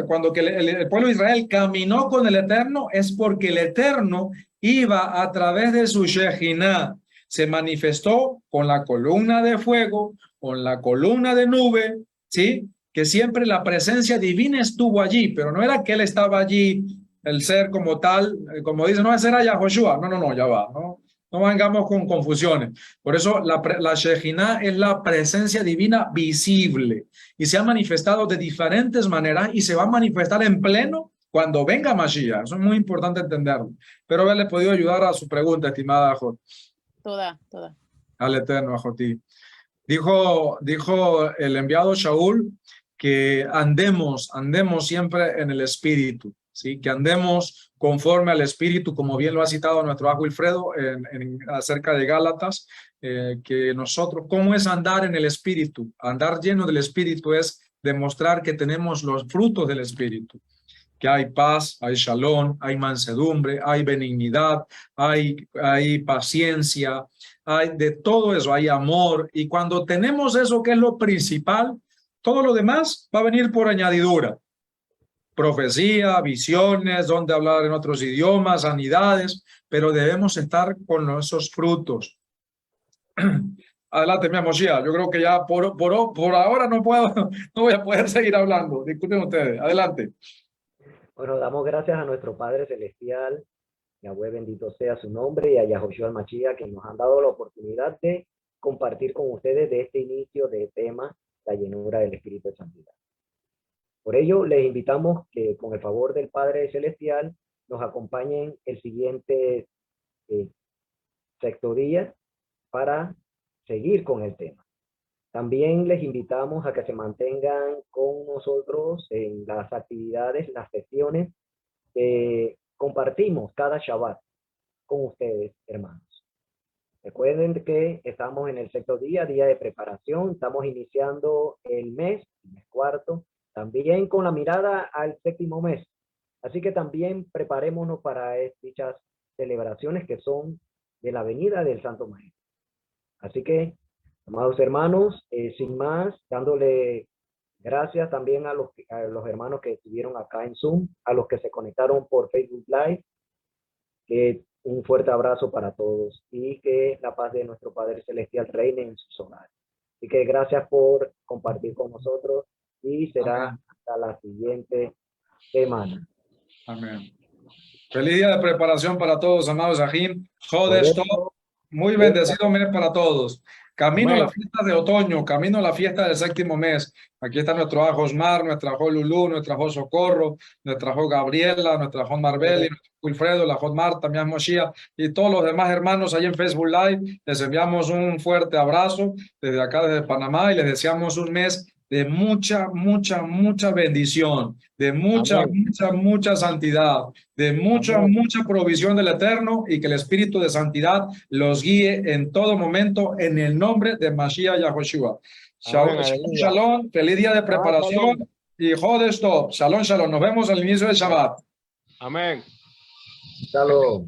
cuando que el pueblo de Israel caminó con el Eterno, es porque el Eterno iba a través de su Shekinah. Se manifestó con la columna de fuego, con la columna de nube, ¿sí? Que siempre la presencia divina estuvo allí, pero no era que él estaba allí, el ser como tal, como dice, no, ese era Yahoshua. No, ya va, no vengamos con confusiones. Por eso la Shekinah es la presencia divina visible y se ha manifestado de diferentes maneras y se va a manifestar en pleno cuando venga Mashiach. Eso es muy importante entenderlo. Espero haberle podido ayudar a su pregunta, estimada Ajot. Toda. Al Eterno, Ajotí. Dijo el enviado Shaul que andemos siempre en el Espíritu, ¿sí? Que andemos conforme al Espíritu, como bien lo ha citado nuestro Ajo Wilfredo acerca de Gálatas, que nosotros, ¿cómo es andar en el Espíritu? Andar lleno del Espíritu es demostrar que tenemos los frutos del Espíritu, que hay paz, hay shalom, hay mansedumbre, hay benignidad, hay paciencia, hay de todo eso, hay amor. Y cuando tenemos eso, que es lo principal, todo lo demás va a venir por añadidura. Profecía, visiones, donde hablar en otros idiomas, sanidades, pero debemos estar con esos frutos. Adelante, mi Moshiach. Yo creo que ya por ahora no voy a poder seguir hablando. Disculpen ustedes. Adelante. Bueno, damos gracias a nuestro Padre Celestial, Yahweh bendito sea su nombre, y a Yahushua el Mashiach, que nos han dado la oportunidad de compartir con ustedes de este inicio de tema, la llenura del Espíritu de Santidad. Por ello, les invitamos que con el favor del Padre Celestial nos acompañen el siguiente sexto día para seguir con el tema. También les invitamos a que se mantengan con nosotros en las actividades, las sesiones que compartimos cada Shabbat con ustedes, hermanos. Recuerden que estamos en el sexto día de preparación. Estamos iniciando el mes cuarto, también con la mirada al séptimo mes. Así que también preparémonos para dichas celebraciones que son de la venida del Santo Maestro. Así que, amados hermanos, sin más, dándole gracias también a los hermanos que estuvieron acá en Zoom, a los que se conectaron por Facebook Live, un fuerte abrazo para todos y que la paz de nuestro Padre Celestial reine en sus hogares. Así que gracias por compartir con nosotros y será Amén. hasta la siguiente semana. Amén. Feliz día de preparación para todos, amados Ajim. Jodesh Tov. Muy bendecido mes para todos. Camino a la fiesta de otoño, camino a la fiesta del séptimo mes. Aquí está nuestro Ajo Osmar, nuestra Ajo Lulú, nuestra Ajo Socorro, nuestra Ajo Gabriela, nuestra Ajo Marbeli, nuestro Wilfredo, la Ajo Marta, mi Moshiach y todos los demás hermanos ahí en Facebook Live. Les enviamos un fuerte abrazo desde acá, desde Panamá, y les deseamos un mes de mucha bendición, de mucha santidad, de mucha provisión del Eterno, y que el Espíritu de Santidad los guíe en todo momento en el nombre de Mashiach Yahushua. Shalom, feliz día de preparación y Jodesh Tov. Shalom. Nos vemos al inicio del Shabbat. Amén. Shalom.